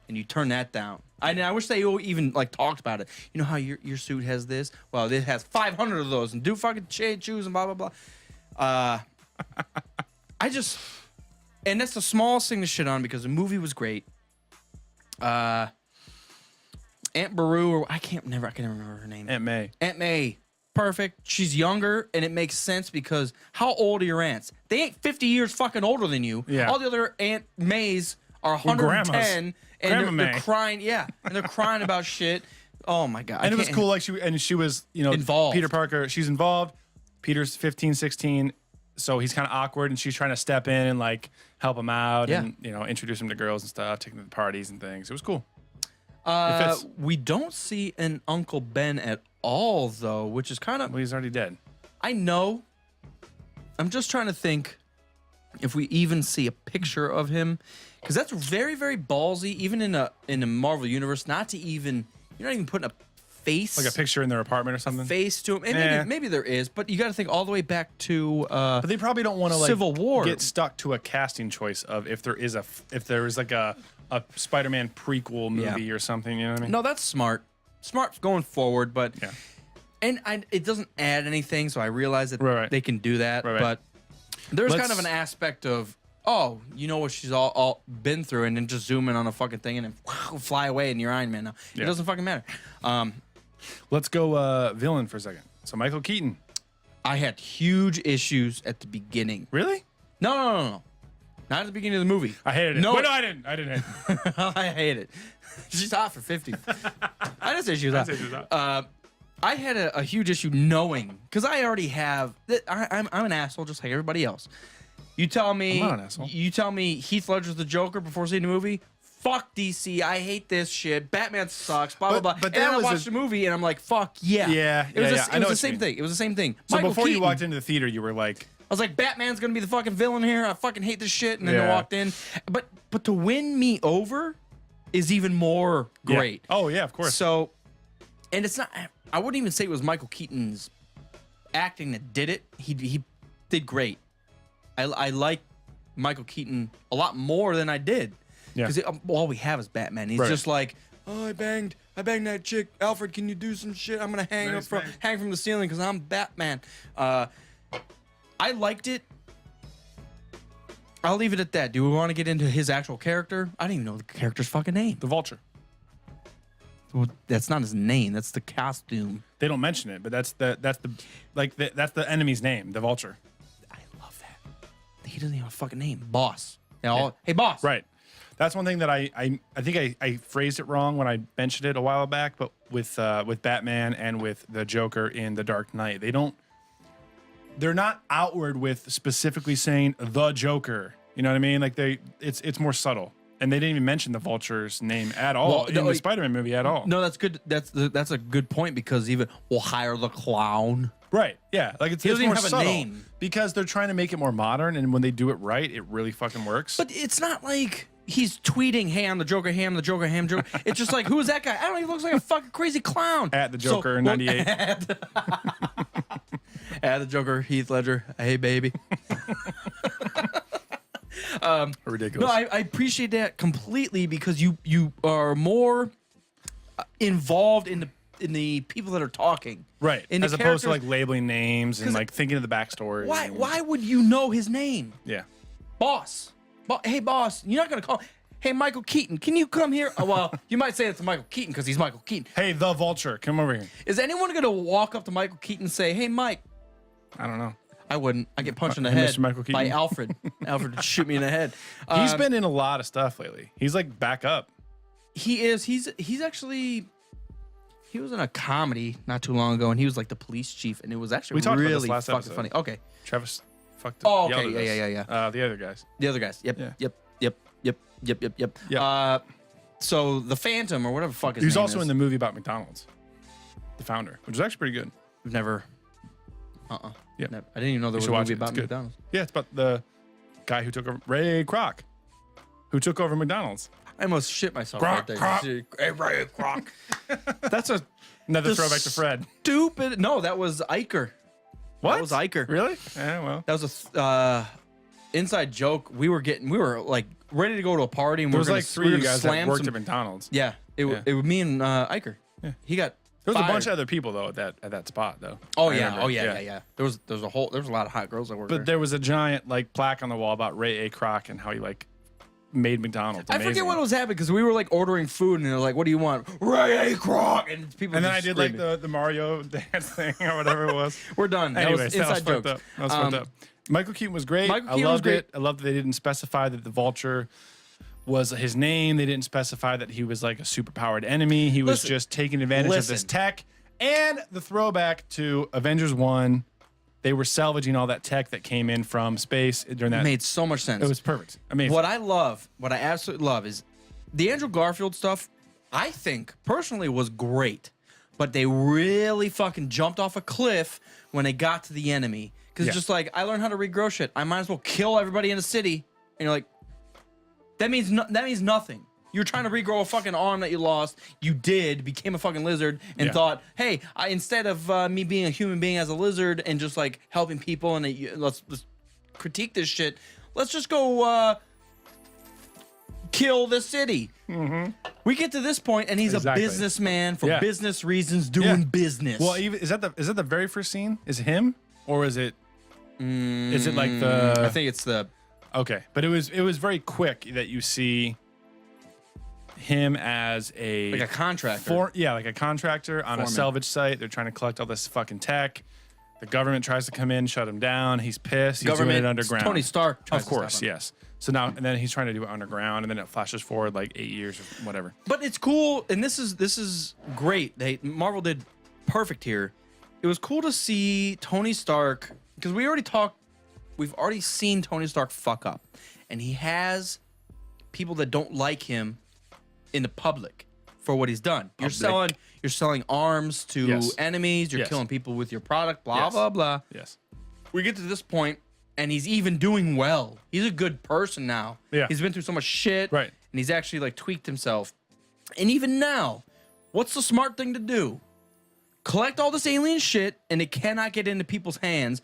and you turn that down. I wish they even like talked about it. You know how your suit has this? Well, it has 500 of those, and do fucking shade shoes and blah blah blah. And that's the smallest thing to shit on because the movie was great. Aunt Beru, or I can't remember her name. Aunt May. Aunt May, perfect. She's younger, and it makes sense because how old are your aunts? They ain't 50 years fucking older than you. Yeah. All the other Aunt Mays are 110 and Grandma they're May. crying. Yeah, and they're crying about shit. Oh my god! And it was can't- cool. Like she was, Involved. Peter Parker, she's involved. Peter's 15, 16. So he's kind of awkward, and she's trying to step in and like help him out, Yeah. and introduce him to girls and stuff, take them to parties and things. It was cool. fits. We don't see an Uncle Ben at all, though, which is kind of. Well, he's already dead. I know. I'm just trying to think if we even see a picture of him, because that's very, very ballsy, even in a Marvel universe, not to even. You're not even putting a face. Like a picture in their apartment or something. Face to him. And maybe there is, but you got to think all the way back to But they probably don't want to like Civil War. get stuck to a casting choice of if there is like a Spider-Man prequel movie or something. You know what I mean? No, that's smart. Smart going forward, but Yeah. and it doesn't add anything, so I realize that Right. they can do that. Right. But there's Let's- kind of an aspect of, oh, you know what she's all been through, and then just zoom in on a fucking thing and then fly away and you're Iron Man now. It Yeah. doesn't fucking matter. Let's go villain for a second. So Michael Keaton. I had huge issues at the beginning. Really? No. Not at the beginning of the movie. I hated it. No. Wait, no, I didn't. I didn't hate it. I hate it. She's hot for 50. I didn't say she was hot. didn't say she was hot. I had a huge issue knowing, because I already have. I'm an asshole just like everybody else. You tell me. I'm not an asshole. You tell me Heath Ledger's the Joker before seeing the movie. Fuck DC. I hate this shit. Batman sucks. Blah blah blah. But and then that I was watched the movie and I'm like, fuck yeah. Yeah, It was yeah, I it know was the what you same mean. thing. It was the same thing. So Michael before you Keaton, walked into the theater, you were like, I was like, Batman's gonna be the fucking villain here. I fucking hate this shit. And then I Yeah. walked in. But to win me over is even more great. Yeah. Oh yeah, of course. So, and it's not. I wouldn't even say it was Michael Keaton's acting that did it. He did great. I like Michael Keaton a lot more than I did. Yeah. Because all we have is Batman. He's Right. just like, oh, I banged that chick. Alfred, can you do some shit? I'm gonna hang Nice, man. hang from the ceiling because I'm Batman. I liked it. I'll leave it at that. Do we want to get into his actual character? I don't even know the character's fucking name. the Vulture. Well, that's not his name. That's the costume. They don't mention it, but that's the enemy's name, the Vulture. I love that. He doesn't even have a fucking name. Boss. Hey, boss. Right. That's one thing that I think I phrased it wrong when I mentioned it a while back, but with Batman and with the Joker in The Dark Knight, they're not outward with specifically saying the Joker. You know what I mean? Like it's more subtle. And they didn't even mention the Vulture's name at all Well, in no, the Spider-Man movie at all. No, that's good. That's a good point because even we'll hire the clown. Right. Yeah. Like it's doesn't more even have a subtle name. because they're trying to make it more modern, and when they do it right, it really fucking works. But it's not like he's tweeting, "Hey, I'm the Joker. Hey, I'm the Joker. Hey, I'm Joker." It's just like, who is that guy? I don't know. He looks like a fucking crazy clown. At the Joker in 98. At the Joker, Heath Ledger. Hey, baby. Ridiculous. No, I appreciate that completely because you are more involved in the people that are talking. Right. In the As opposed to like characters. labeling names and 'Cause like thinking of the backstory. Why would you know his name? Yeah. Boss. Hey, boss. You're not going to call. Hey, Michael Keaton, can you come here? Oh, well, you might say it's Michael Keaton because he's Michael Keaton. Hey, the Vulture, come over here. Is anyone going to walk up to Michael Keaton and say, hey, Mike? I don't know. I wouldn't. I get punched in the Hey, head Mr. Michael by Keaton. Alfred. Alfred would shoot me in the head. He's been in a lot of stuff lately. He's like back up. He is. He's actually. He was in a comedy not too long ago, and he was like the police chief, and it was actually We talked about this really last fucking episode. funny. Okay, Travis fucked Oh, okay. yelled at Yeah, us. The other guys. the other guys. Yep, Yeah. yep. Yeah. So the Phantom or whatever the fuck his He was name also is. in the movie about McDonald's. The founder, which is actually pretty good. We've never. Yeah. Never. I didn't even know there You was should a watch movie it. It's about good. McDonald's. Yeah, it's about the guy who took over, Ray Kroc, who took over McDonald's. I almost shit myself Kroc, right there. Kroc. Hey, Ray Kroc. That's a Another The throwback to Fred. stupid. No, that was Iker. What? That was Iker. Really? Yeah, well. That was a inside joke. We were like ready to go to a party, and There we was were like gonna, three we were of you gonna guys that slam worked some. at McDonald's. Yeah, it was me and Iker. Yeah. He got. There was a fired. bunch of other people though at that spot though. Oh I yeah, remember. oh yeah. There was a lot of hot girls that worked But there. there was a giant like plaque on the wall about Ray A. Kroc and how he like made McDonald's. I forget amazing. what was happening because we were like ordering food and they're like, "What do you want?" Ray A. Kroc, and people. And then I just did like screaming. the Mario dance thing or whatever it was. We're done. That Anyways, was that was inside fucked jokes. up. That was fucked up. Michael Keaton was great. Michael I Keaton loved was great. it. I loved that they didn't specify that the Vulture was his name. They didn't specify that he was like a superpowered enemy. He was Listen. just taking advantage of this Listen. tech. And the throwback to Avengers 1, they were salvaging all that tech that came in from space during that. It made so much sense. It was perfect. Amazing. What I absolutely love is the Andrew Garfield stuff, I think personally was great, but they really fucking jumped off a cliff when they got to the enemy. Because Yeah. it's just like, I learned how to regrow shit. I might as well kill everybody in the city. And you're like, that means nothing. You're trying to regrow a fucking arm that you lost. You did, became a fucking lizard, and Yeah. thought, hey, instead of me being a human being as a lizard and just like helping people and let's critique this shit, let's just go kill the city. Mm-hmm. We get to this point, and he's Exactly. a businessman for Yeah. business reasons, doing Yeah. business. Well, even is that the very first scene? Is it him or is it? Is it like the? I think it's the Okay, but it was very quick that you see him as like a contractor. like a contractor on a Foreman. salvage site. They're trying to collect all this fucking tech. The government tries to come in, shut him down. He's pissed. He's doing it underground. Tony Stark, tries Of to stop course, him. yes. So now, and then he's trying to do it underground, and then it flashes forward like 8 years or whatever. But it's cool, and this is great. Marvel did perfect here. It was cool to see Tony Stark because we've already seen Tony Stark fuck up, and he has people that don't like him in the public for what he's done. You're selling arms to Yes. enemies. You're Yes. killing people with your product. Blah Yes. blah blah. Yes. We get to this point, and he's even doing well. He's a good person now. Yeah. He's been through so much shit. Right. And he's actually like tweaked himself. And even now, what's the smart thing to do? Collect all this alien shit, and it cannot get into people's hands.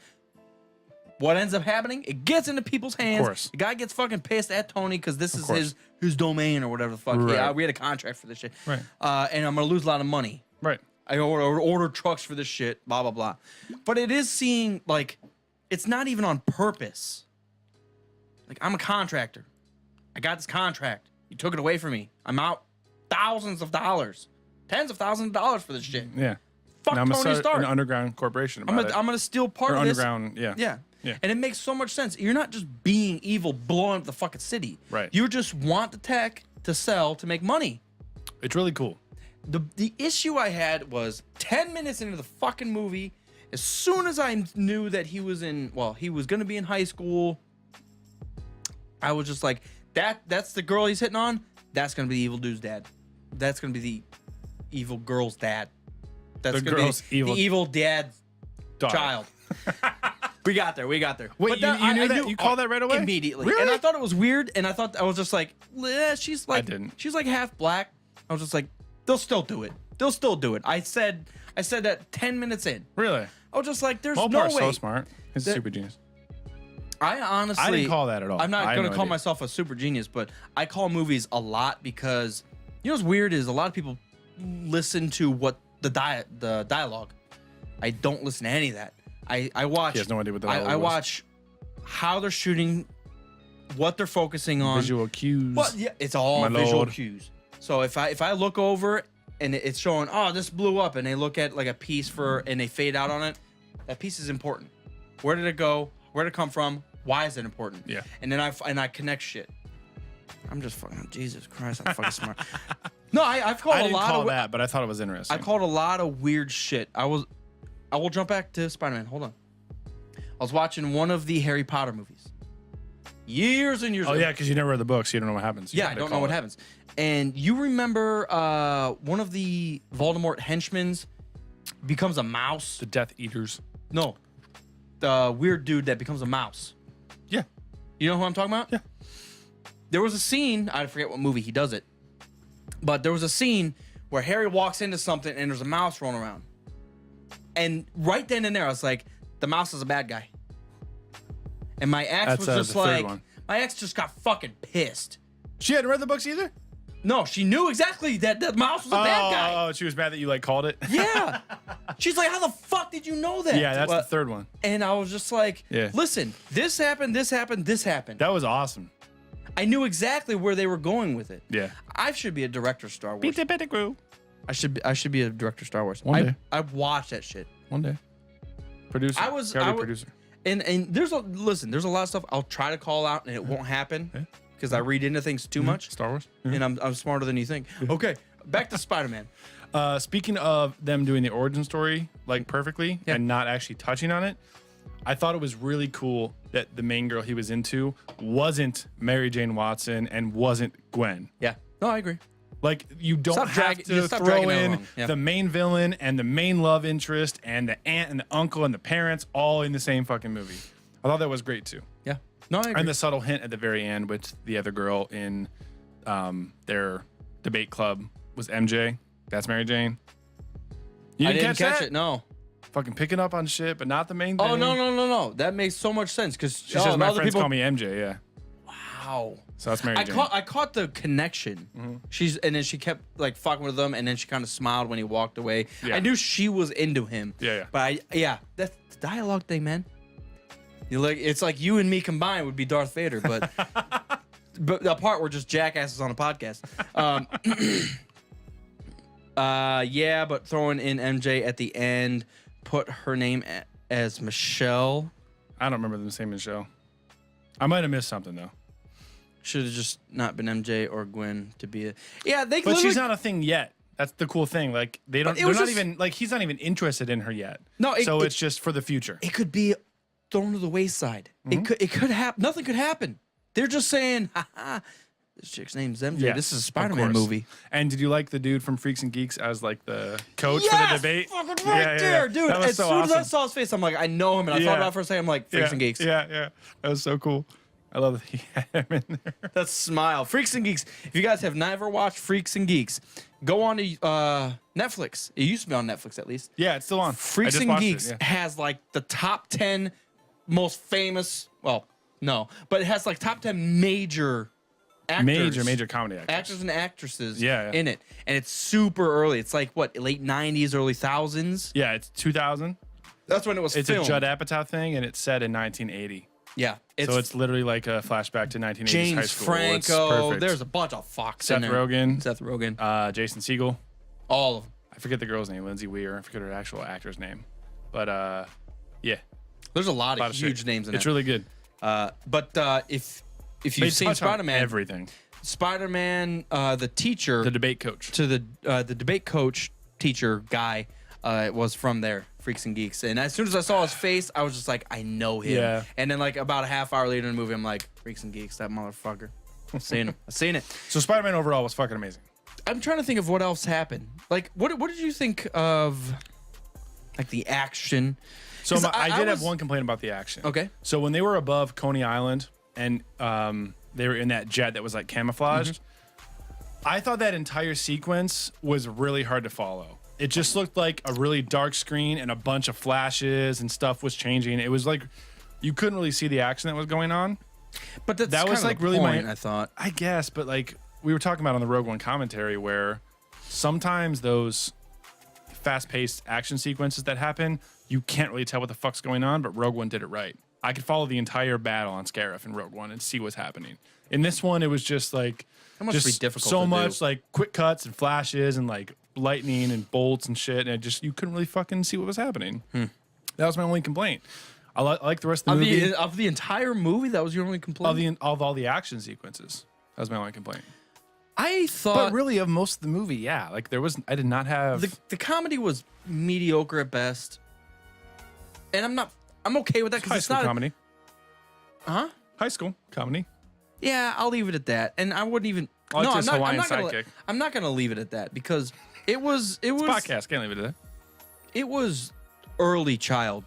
What ends up happening? It gets into people's hands. course. The guy gets fucking pissed at Tony because this is course. his domain or whatever the fuck. Right. Yeah, we had a contract for this shit. Right. And I'm gonna lose a lot of money. Right. I order trucks for this shit, blah, blah, blah. But it is seeing, like, it's not even on purpose. Like, I'm a contractor. I got this contract. You took it away from me. I'm out thousands of dollars, tens of thousands of dollars for this shit. Yeah. Fuck Now I'm gonna Tony start Stark. an underground corporation I'm about it. gonna steal part Or of this. underground, yeah. Yeah. Yeah. And it makes so much sense. You're not just being evil, blowing up the fucking city. Right. You just want the tech to sell to make money. It's really cool. The issue I had was 10 minutes into the fucking movie, as soon as I knew that he was going to be in high school, I was just like, that's the girl he's hitting on. That's going to be the evil dude's dad. That's going to be the evil girl's dad. That's The going to girl's be evil the evil dad's Daughter. child. We got there. Wait, But you knew that? You called that right away? Immediately. Really? And I thought it was weird, and I was just like, she's like, didn't. she's like half black. I was just like, they'll still do it. They'll still do it. I said that 10 minutes in. Really? I was just like, there's Paul no Park's way. so smart. He's a That- super genius. I honestly, I didn't call that at all. I'm not I had going to no call idea. myself a super genius, but I call movies a lot because, you know what's weird is a lot of people listen to what the dialogue. I don't listen to any of that. I watch. He has no idea what the dialogue I was. watch how they're shooting, what they're focusing on. Visual cues. Well, yeah, it's all My visual lord. cues. So if I look over and it's showing, oh, this blew up, and they look at like a piece and they fade out on it, that piece is important. Where did it go? Where did it come from? Why is it important? Yeah. And then I connect shit. I'm just fucking, Jesus Christ, I'm fucking smart. No, I've called I a didn't lot call of that, but I thought it was interesting. I called a lot of weird shit. I will jump back to Spider-Man. Hold on. I was watching one of the Harry Potter movies. Years and years Oh ago. yeah, because you never read the books, you don't know what happens. You Yeah, I gotta don't know call what it. happens. And you remember one of the Voldemort henchmen becomes a mouse? The Death Eaters. No. The weird dude that becomes a mouse. Yeah. You know who I'm talking about? Yeah. There was a scene, I forget what movie he does it, but there was a scene where Harry walks into something and there's a mouse rolling around. And right then and there, I was like, the mouse is a bad guy. And my ex That's, was the just third like, one. my ex just got fucking pissed. She hadn't read the books either? No, she knew exactly that the mouse was a bad guy. Oh, she was mad that you like called it? Yeah. She's like, how the fuck did you know that? Yeah, that's Well, the third one. And I was just like, Yeah. listen, this happened, this happened, this happened. That was awesome. I knew exactly where they were going with it. Yeah. I should be a director of Star Wars. Pettigrew. I should be a director of Star Wars. One day. I watched that shit. One day. Producer. Gotta be producer. And there's a lot of stuff I'll try to call out and it won't happen. Yeah. because I read into things too much, Star Wars. and I'm smarter than you think. Okay, back to Spider-Man. Speaking of them doing the origin story like perfectly and not actually touching on it, I thought it was really cool that the main girl he was into wasn't Mary Jane Watson and wasn't Gwen. Yeah, no, I agree. Like, you don't Stop have dragging- to just stop throw dragging it in along. Yeah. the main villain and the main love interest and the aunt and the uncle and the parents all in the same fucking movie. I thought that was great too. Yeah, no, I agree. And the subtle hint at the very end with the other girl in their debate club was MJ. That's Mary Jane. You I didn't catch that? it. No. Fucking picking up on shit, but not the main thing. Oh no! That makes so much sense because She says my other friends people call me MJ. Yeah. Wow. So that's Mary Jane. I caught the connection. And then she kept like fucking with him, and then she kind of smiled when he walked away. Yeah. I knew she was into him. Yeah. But that's the dialogue thing, man. It's like you and me combined would be Darth Vader, but but apart we're just jackasses on a podcast. But throwing in MJ at the end, put her name as Michelle. I don't remember them saying Michelle. I might have missed something though. Should have just not been MJ or Gwen to be a. Yeah, they. But she's not a thing yet. That's the cool thing. Like they don't. But it They're was not just- even like he's not even interested in her yet. No, so it's just for the future. It could be thrown to the wayside. It could happen. Nothing could happen. They're just saying, "Ha, this chick's name's MJ. Yeah, this is a of Spider-Man course. movie." And did you like the dude from Freaks and Geeks as like the coach for Yes, the debate? fucking right there, dude. That was As so soon as I awesome. saw his face, I'm like, I know him, and I thought Yeah. about it for a second. I'm like, Freaks and Geeks. Yeah. That was so cool. I love that he had him in there. That's smile. Freaks and Geeks. If you guys have never watched Freaks and Geeks, go on to Netflix. It used to be on Netflix at least. Yeah, it's still on. I Freaks just and watched Geeks it, yeah. has like the top 10 most famous. Well, no, but it has like top 10 major actors. Major comedy actors. Actors and actresses Yeah. in it. And it's super early. It's like, what, late 90s, early 1000s? Yeah, it's 2000. That's when it was It's filmed. a Judd Apatow thing, and it's set in 1980. Yeah. So it's literally like a flashback to 1980s high James school. It's Franco. perfect. There's a bunch of Fox Seth in there. Rogen. Seth Rogen. Jason Segel. All of them. I forget the girl's name, Lindsay Weir. I forget her actual actor's name. But yeah, There's a lot of shit. huge names in It's there. really good. But if They you've seen touch on Spider-Man, everything. Spider-Man, the teacher, The debate coach. to the debate coach teacher guy, was from there, Freaks and Geeks. And as soon as I saw his face, I was just like, I know him. Yeah. And then like about a half hour later in the movie, I'm like, Freaks and Geeks, that motherfucker. I've seen him. I've seen it. So Spider-Man overall was fucking amazing. I'm trying to think of what else happened. Like, what did you think of, like, the action? So 'Cause I did have was- one complaint about the action. Okay. So when they were above Coney Island and they were in that jet that was like camouflaged, I thought that entire sequence was really hard to follow. It just looked like a really dark screen and a bunch of flashes and stuff was changing. It was like you couldn't really see the action that was going on. But that's That was, kind of like, the really point, my- I thought. I guess, but like we were talking about on the Rogue One commentary where sometimes those fast-paced action sequences that happen, you can't really tell what the fuck's going on, but Rogue One did it right. I could follow the entire battle on Scarif in Rogue One and see what's happening. In this one, it was just like That must be just difficult so to much do. like quick cuts and flashes and like lightning and bolts and shit, and it just you couldn't really fucking see what was happening. That was my only complaint. I like the rest of the movie. Of the entire movie, that was your only complaint? Of all the action sequences. That was my only complaint. I thought But really, of most of the movie, yeah. Like I did not have. the comedy was mediocre at best. And I'm okay with that high because it's school not comedy. Huh? High school comedy. Yeah, I'll leave it at that. And I wouldn't even I liked his Hawaiian gonna, sidekick. I'm not gonna leave it at that because it was Podcast, can't leave it at that. it was early child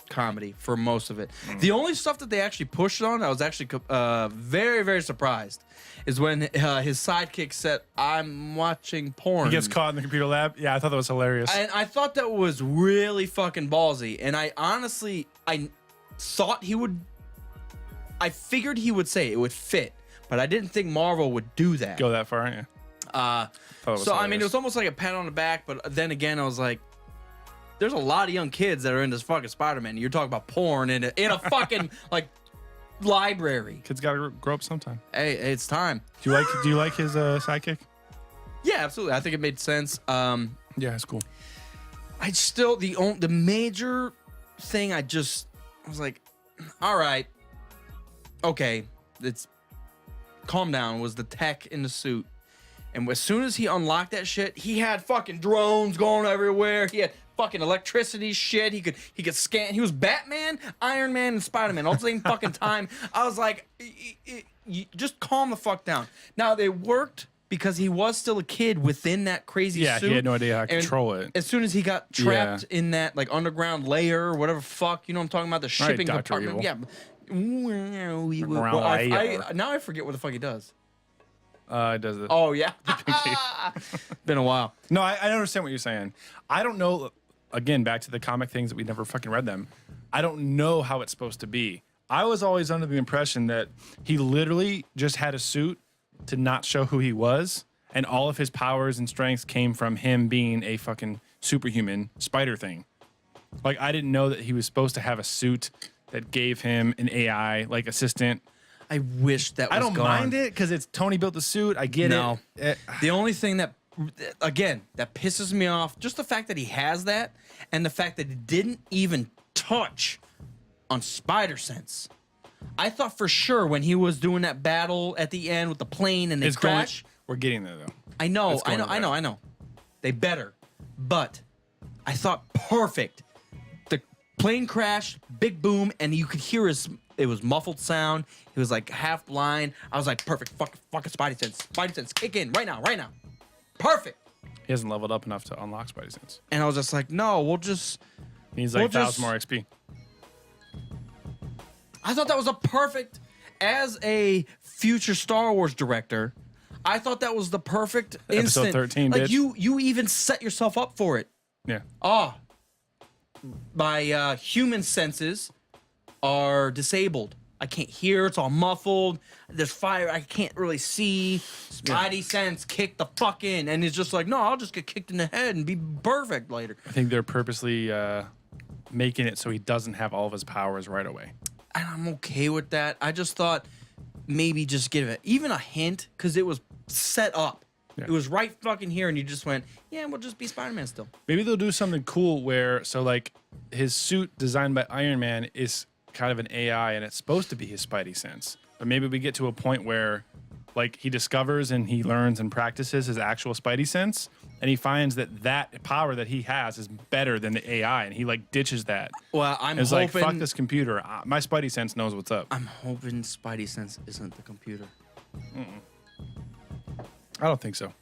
comedy for most of it. The only stuff that they actually pushed on, I was actually very, very surprised, is when his sidekick said, "I'm watching porn." He gets caught in the computer lab. Yeah, I thought that was hilarious. And I thought that was really fucking ballsy. And I honestly, I thought he would. I figured he would say it would fit, but I didn't think Marvel would do that. Go that far, yeah. Thought it was So I mean, it hilarious. was almost like a pat on the back, but then again, I was like, "There's a lot of young kids that are in this fucking Spider-Man. You're talking about porn in a fucking like library. Kids gotta grow up sometime. Hey, it's time." Do you like his sidekick? Yeah, absolutely. I think it made sense. Yeah, it's cool. I still the major thing I was like, all right, okay, it's calm down was the tech in the suit. And as soon as he unlocked that shit, he had fucking drones going everywhere. He had fucking electricity shit. He could scan. He was Batman, Iron Man, and Spider-Man all at the same fucking time. I was like, you just calm the fuck down. Now, they worked because he was still a kid within that crazy suit. Yeah, he had no idea how to control it. As soon as he got trapped in that like underground layer or whatever fuck, you know what I'm talking about? The shipping Dr. compartment. Evil. Yeah. Well, now I forget what the fuck he does. It does it. Oh, yeah. Been a while. No, I understand what you're saying. I don't know. Again, back to the comic things that we never fucking read them. I don't know how it's supposed to be. I was always under the impression that he literally just had a suit to not show who he was, and all of his powers and strengths came from him being a fucking superhuman spider thing. Like, I didn't know that he was supposed to have a suit that gave him an AI like assistant. I wish that was I don't gone. mind it because it's Tony built the suit. I get it. The only thing that, again, that pisses me off, just the fact that he has that, and the fact that he didn't even touch on Spider Sense. I thought for sure when he was doing that battle at the end with the plane and they crash. We're getting there though. I know. They better. But I thought perfect. The plane crash, big boom, and you could hear it was muffled sound. He was like half blind. I was like, perfect. Fucking Spidey Sense. Spidey Sense, kick in right now. Perfect. He hasn't leveled up enough to unlock Spidey Sense. And I was just like, no, we'll just. He needs like 1,000 more XP. I thought that was a perfect, as a future Star Wars director, I thought that was the perfect instant. Episode 13, like bitch. you even set yourself up for it. Yeah. My human senses are disabled. I can't hear. It's all muffled. There's fire. I can't really see. Spidey sense, kick the fuck in. And he's just like, no, I'll just get kicked in the head and be perfect later. I think they're purposely making it so he doesn't have all of his powers right away. And I'm okay with that. I just thought maybe just give it even a hint because it was set up. Yeah. It was right fucking here, and you just went, yeah, we'll just be Spider-Man still. Maybe they'll do something cool where, so like his suit designed by Iron Man is kind of an AI, and it's supposed to be his Spidey sense. But maybe we get to a point where like he discovers and he learns and practices his actual Spidey sense, and he finds that power that he has is better than the AI, and he like ditches that. Well, I'm it's hoping, like, fuck this computer. My Spidey sense knows what's up. I'm hoping Spidey sense isn't the computer. I don't think so.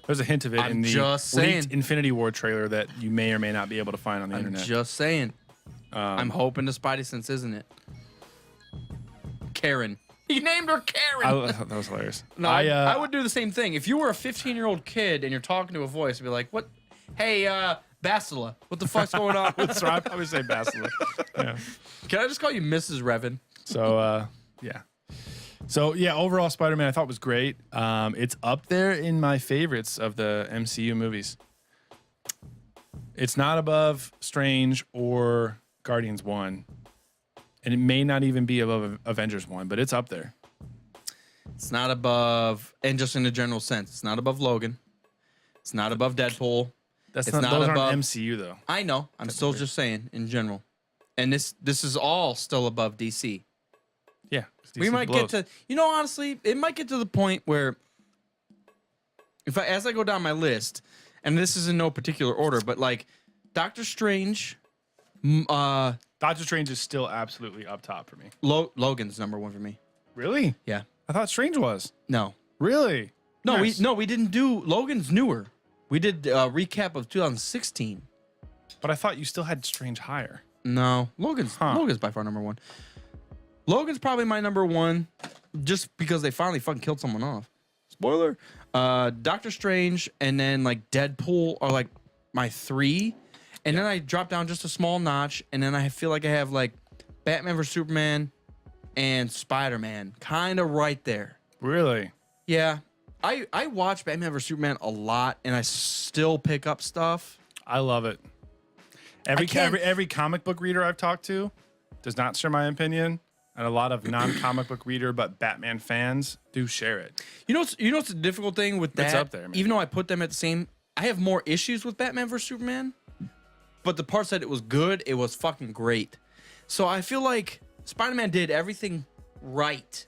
There's a hint of it in the leaked Infinity War trailer that you may or may not be able to find on the internet. Just saying. I'm hoping the Spidey sense isn't it. Karen. He named her Karen. That was hilarious. No, I would do the same thing. If you were a 15-year-old kid and you're talking to a voice, you'd be like, "What? Hey, Basila, what the fuck's going on?" That's right. I'd probably say Basila. Yeah. Can I just call you Mrs. Revan? So, yeah. So, yeah, overall, Spider-Man I thought was great. It's up there in my favorites of the MCU movies. It's not above Strange or Guardians 1. And it may not even be above Avengers 1, but it's up there. It's not above, and just in a general sense, it's not above Logan. It's not above Deadpool. Those above aren't MCU, though. I know. I'm still just saying in general. And this is all still above DC. Yeah. We might get to, honestly, it might get to the point where as I go down my list, and this is in no particular order, but like Doctor Strange, Doctor Strange is still absolutely up top for me. Logan's number one for me. Really? Yeah. I thought Strange was. No. Really? No, Nice. we didn't do Logan's newer. We did a recap of 2016. But I thought you still had Strange higher. No, Logan's by far number one. Logan's probably my number one, just because they finally fucking killed someone off. Spoiler. Doctor Strange and then like Deadpool are like my three. And then I drop down just a small notch, and then I feel like I have like Batman vs Superman and Spider-Man kind of right there. Really? Yeah. I watch Batman vs Superman a lot, and I still pick up stuff. I love it. Every comic book reader I've talked to does not share my opinion, and a lot of non-comic book reader but Batman fans do share it. You know what's the difficult thing with that? It's up there, man. Even though I put them at the same, I have more issues with Batman vs Superman. But the parts that it was good, it was fucking great. So I feel like Spider-Man did everything right.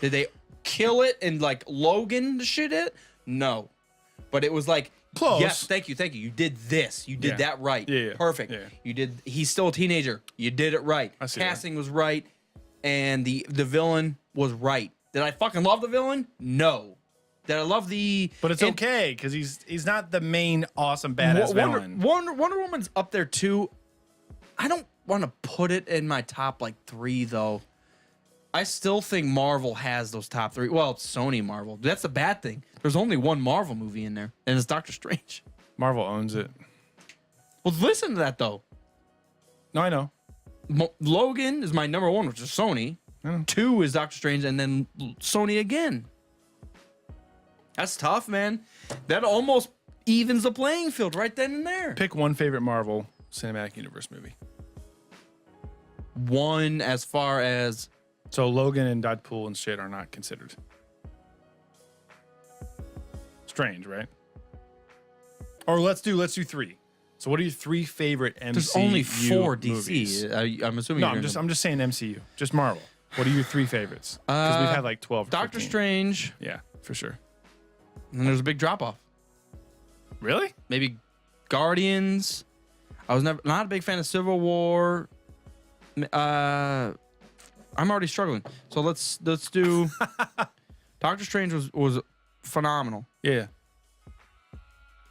Did they kill it and like Logan the shit it? No. But it was like Close. Yes, thank you. You did this. You did that right. Yeah. Perfect. Yeah. You did. He's still a teenager. You did it right. I see Casting was right, and the villain was right. Did I fucking love the villain? No. Did I love the? But it's okay because he's not the main awesome badass villain. Wonder Woman's up there too. I don't want to put it in my top like 3 though. I still think Marvel has those top 3. Well, it's Sony Marvel. That's the bad thing. There's only one Marvel movie in there, and it's Doctor Strange. Marvel owns it. Well, listen to that though. No, I know. Logan is my number 1, which is Sony. 2 is Doctor Strange, and then Sony again. That's tough, man. That almost evens the playing field right then and there. Pick one favorite Marvel Cinematic Universe movie. One as far as So Logan and Deadpool and shit are not considered. Strange, right? Or let's do 3. So what are your 3 favorite MCU there's only 4 movies? DC. I'm assuming. No, you're I'm just saying MCU, just Marvel. What are your 3 favorites? Because we've had like 12. Or Doctor 15. Strange. Yeah, for sure. And then there's a big drop off. Really? Maybe Guardians. I was not a big fan of Civil War. I'm already struggling. So let's do Doctor Strange was phenomenal. Yeah.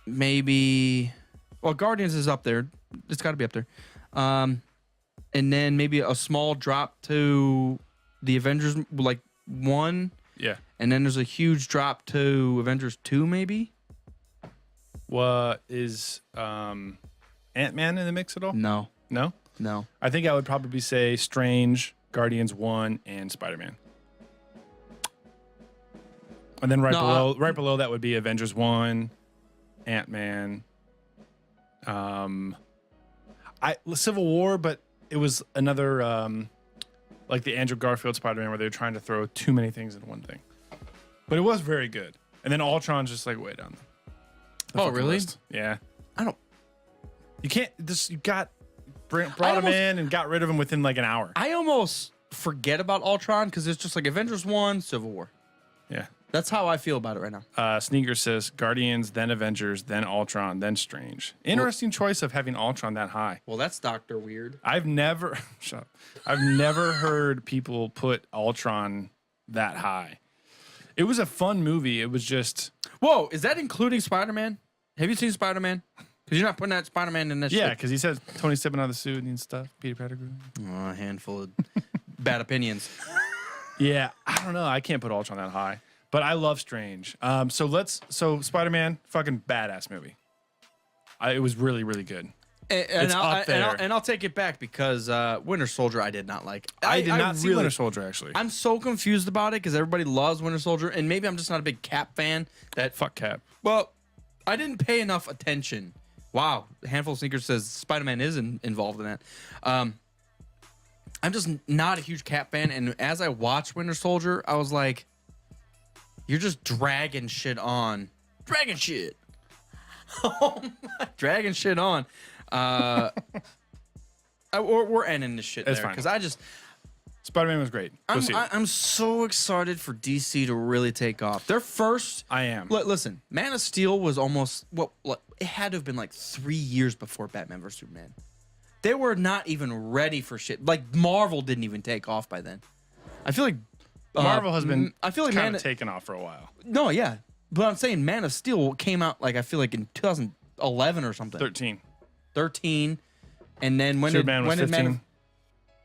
Maybe Guardians is up there. It's got to be up there. And then maybe a small drop to the Avengers, like 1. Yeah. And then there's a huge drop to Avengers 2, maybe? What is Ant-Man in the mix at all? No. No? No. I think I would probably say Strange, Guardians 1, and Spider-Man. And then right below that would be Avengers 1, Ant-Man. Civil War, but it was another like the Andrew Garfield Spider-Man where they were trying to throw too many things in one thing. But it was very good. And then Ultron's just like way down the Oh, fucking really? list. Yeah. I don't. You can't brought him in and got rid of him within like an hour. I almost forget about Ultron because it's just like Avengers 1, Civil War. Yeah. That's how I feel about it right now. Sneaker says Guardians, then Avengers, then Ultron, then Strange. Interesting choice of having Ultron that high. Well, that's Dr. Weird. I've never shut up. I've never heard people put Ultron that high. It was a fun movie. It was just Whoa, is that including Spider-Man? Have you seen Spider-Man? Because you're not putting that Spider-Man in this yeah, shit. because he says Tony stepping out of the suit and stuff. Peter Pettigrew. Oh, a handful of bad opinions. Yeah, I don't know. I can't put Ultron that high, but I love Strange. So Spider-Man, fucking badass movie. It was really, really good. And up there. I'll take it back because Winter Soldier I did not like. I did not see Winter Soldier actually. I'm so confused about it because everybody loves Winter Soldier, and maybe I'm just not a big Cap fan. Fuck Cap. Well, I didn't pay enough attention. Wow, a handful of sneakers says Spider-Man is involved in that. I'm just not a huge Cap fan, and as I watched Winter Soldier, I was like, "You're just dragging shit on, dragging shit, dragging shit on." We're ending this shit That's there fine. because Spider-Man was great. Go see it. I'm so excited for DC to really take off. Their first, I am. Listen, Man of Steel was almost it had to have been like 3 years before Batman vs Superman. They were not even ready for shit. Like Marvel didn't even take off by then. I feel like Marvel has been I feel like kind of taken off for a while. No, yeah, but I'm saying Man of Steel came out like I feel like in 2011 or something. 13, and then when Superman did was when 15. did Man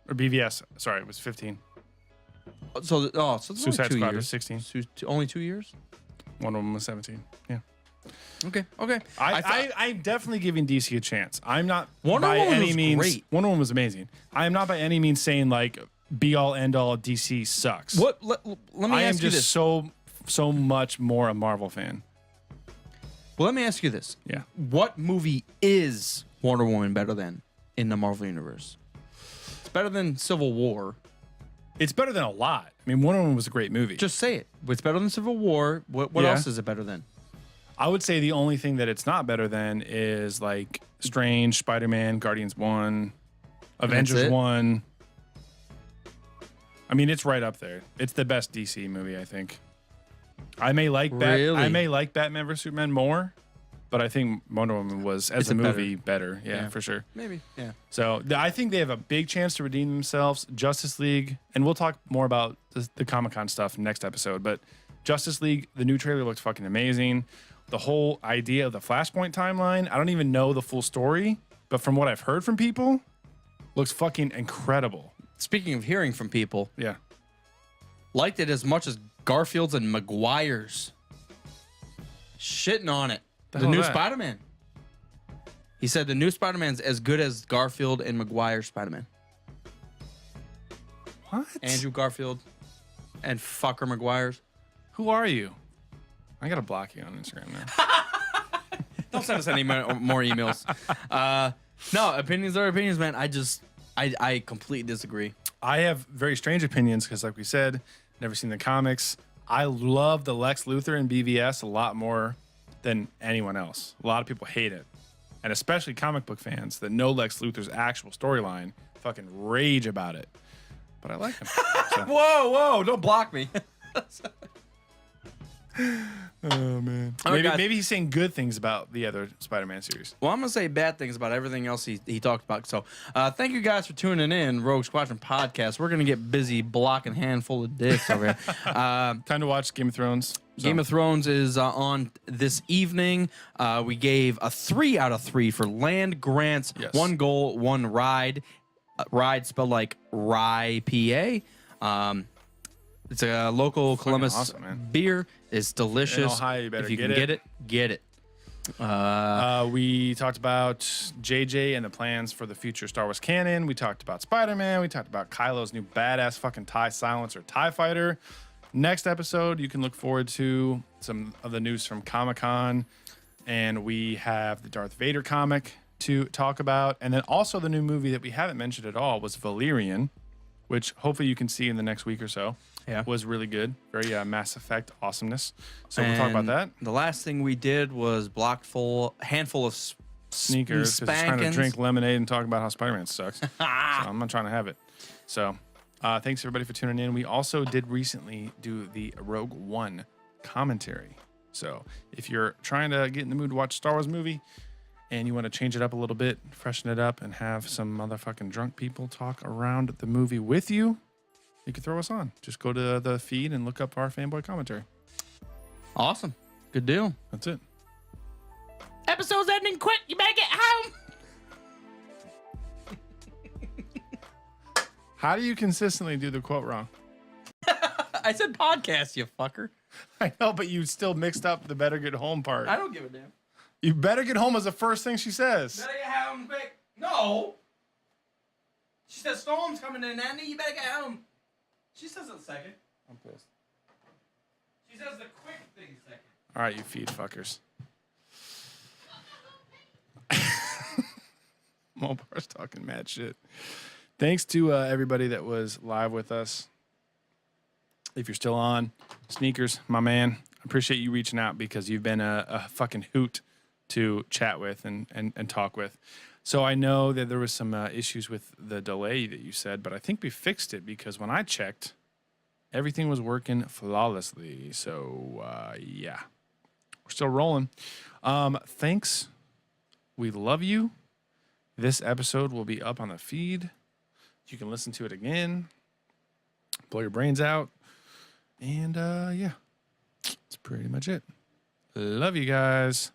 Or BVS. Sorry, it was 15. of, so it's only Suicide 2 Squad years. was 16. Only 2 years. One of them was 17. Yeah. Okay. I'm definitely giving DC a chance. I'm not Wonder by Woman any was means. great. Wonder Woman was amazing. I am not by any means saying like be all end all DC sucks. Let me I am ask you just this. so much more a Marvel fan. Well, let me ask you this. Yeah. What movie is Wonder Woman better than in the Marvel Universe? It's better than Civil War. It's better than a lot. I mean, Wonder Woman was a great movie. Just say it. It's better than Civil War. What Yeah. else is it better than? I would say the only thing that it's not better than is like Strange, Spider-Man, Guardians 1, Avengers it? 1. I mean, it's right up there. It's the best DC movie, I think. I may like Batman vs Superman more, but I think Wonder Woman was as a movie better. Yeah, for sure. Maybe. Yeah. So I think they have a big chance to redeem themselves. Justice League, and we'll talk more about the Comic-Con stuff next episode. But Justice League, the new trailer looks fucking amazing. The whole idea of the Flashpoint timeline, I don't even know the full story, but from what I've heard from people, looks fucking incredible. Speaking of hearing from people, Yeah. liked it as much as Garfield's and Maguire's. Shitting on it. The hell new is that? Spider-Man. He said the new Spider-Man's as good as Garfield and Maguire's Spider-Man. What? Andrew Garfield and fucker Maguire's. Who are you? I gotta block you on Instagram now. Don't send us any more emails. No, opinions are opinions, man. I completely disagree. I have very strange opinions because, like we said, never seen the comics. I love the Lex Luthor in BVS a lot more than anyone else. A lot of people hate it, and especially comic book fans that know Lex Luthor's actual storyline fucking rage about it. But I like him. So. Whoa, don't block me. Oh man. Maybe he's saying good things about the other Spider-Man series. Well, I'm gonna say bad things about everything else he talked about. So, thank you guys for tuning in, Rogue Squadron Podcast. We're gonna get busy blocking handful of dicks over here. Time to watch Game of Thrones. Game of Thrones is on this evening. We gave a 3 out of 3 for land grants. Yes. 1 goal, 1 ride. Ride spelled like rye, PA. It's a local Columbus awesome, man. beer. It's delicious. In Ohio, you better if you get can it. get it. We talked about JJ and the plans for the future Star Wars canon. We talked about Spider-Man. We talked about Kylo's new badass fucking TIE silencer TIE fighter. Next episode, you can look forward to some of the news from Comic-Con. And we have the Darth Vader comic to talk about. And then also the new movie that we haven't mentioned at all was Valerian, which hopefully you can see in the next week or so. Yeah. Was really good. Very Mass Effect awesomeness. So we'll talk about that. The last thing we did was handful of Sneakers. 'Cause he's trying to drink lemonade and talk about how Spider-Man sucks. So I'm not trying to have it. So thanks everybody for tuning in. We also did recently do the Rogue One commentary. So if you're trying to get in the mood to watch a Star Wars movie and you want to change it up a little bit, freshen it up, and have some motherfucking drunk people talk around the movie with you, you can throw us on. Just go to the feed and look up our fanboy commentary. Awesome. Good deal. That's it. Episode's ending quick. You better get home. How do you consistently do the quote wrong? I said podcast, you fucker. I know, but you still mixed up the better get home part. I don't give a damn. You better get home is the first thing she says. Better get home quick. No. She says storm's coming in, Andy. You better get home. She says it second. I'm pissed. She says the quick thing second. All right, you feed fuckers. Mobar's talking mad shit. Thanks to everybody that was live with us. If you're still on, Sneakers, my man, I appreciate you reaching out because you've been a fucking hoot to chat with and talk with. So I know that there was some issues with the delay that you said, but I think we fixed it because when I checked, everything was working flawlessly. So yeah, we're still rolling. Thanks. We love you. This episode will be up on the feed. You can listen to it again, blow your brains out. And yeah, that's pretty much it. Love you guys.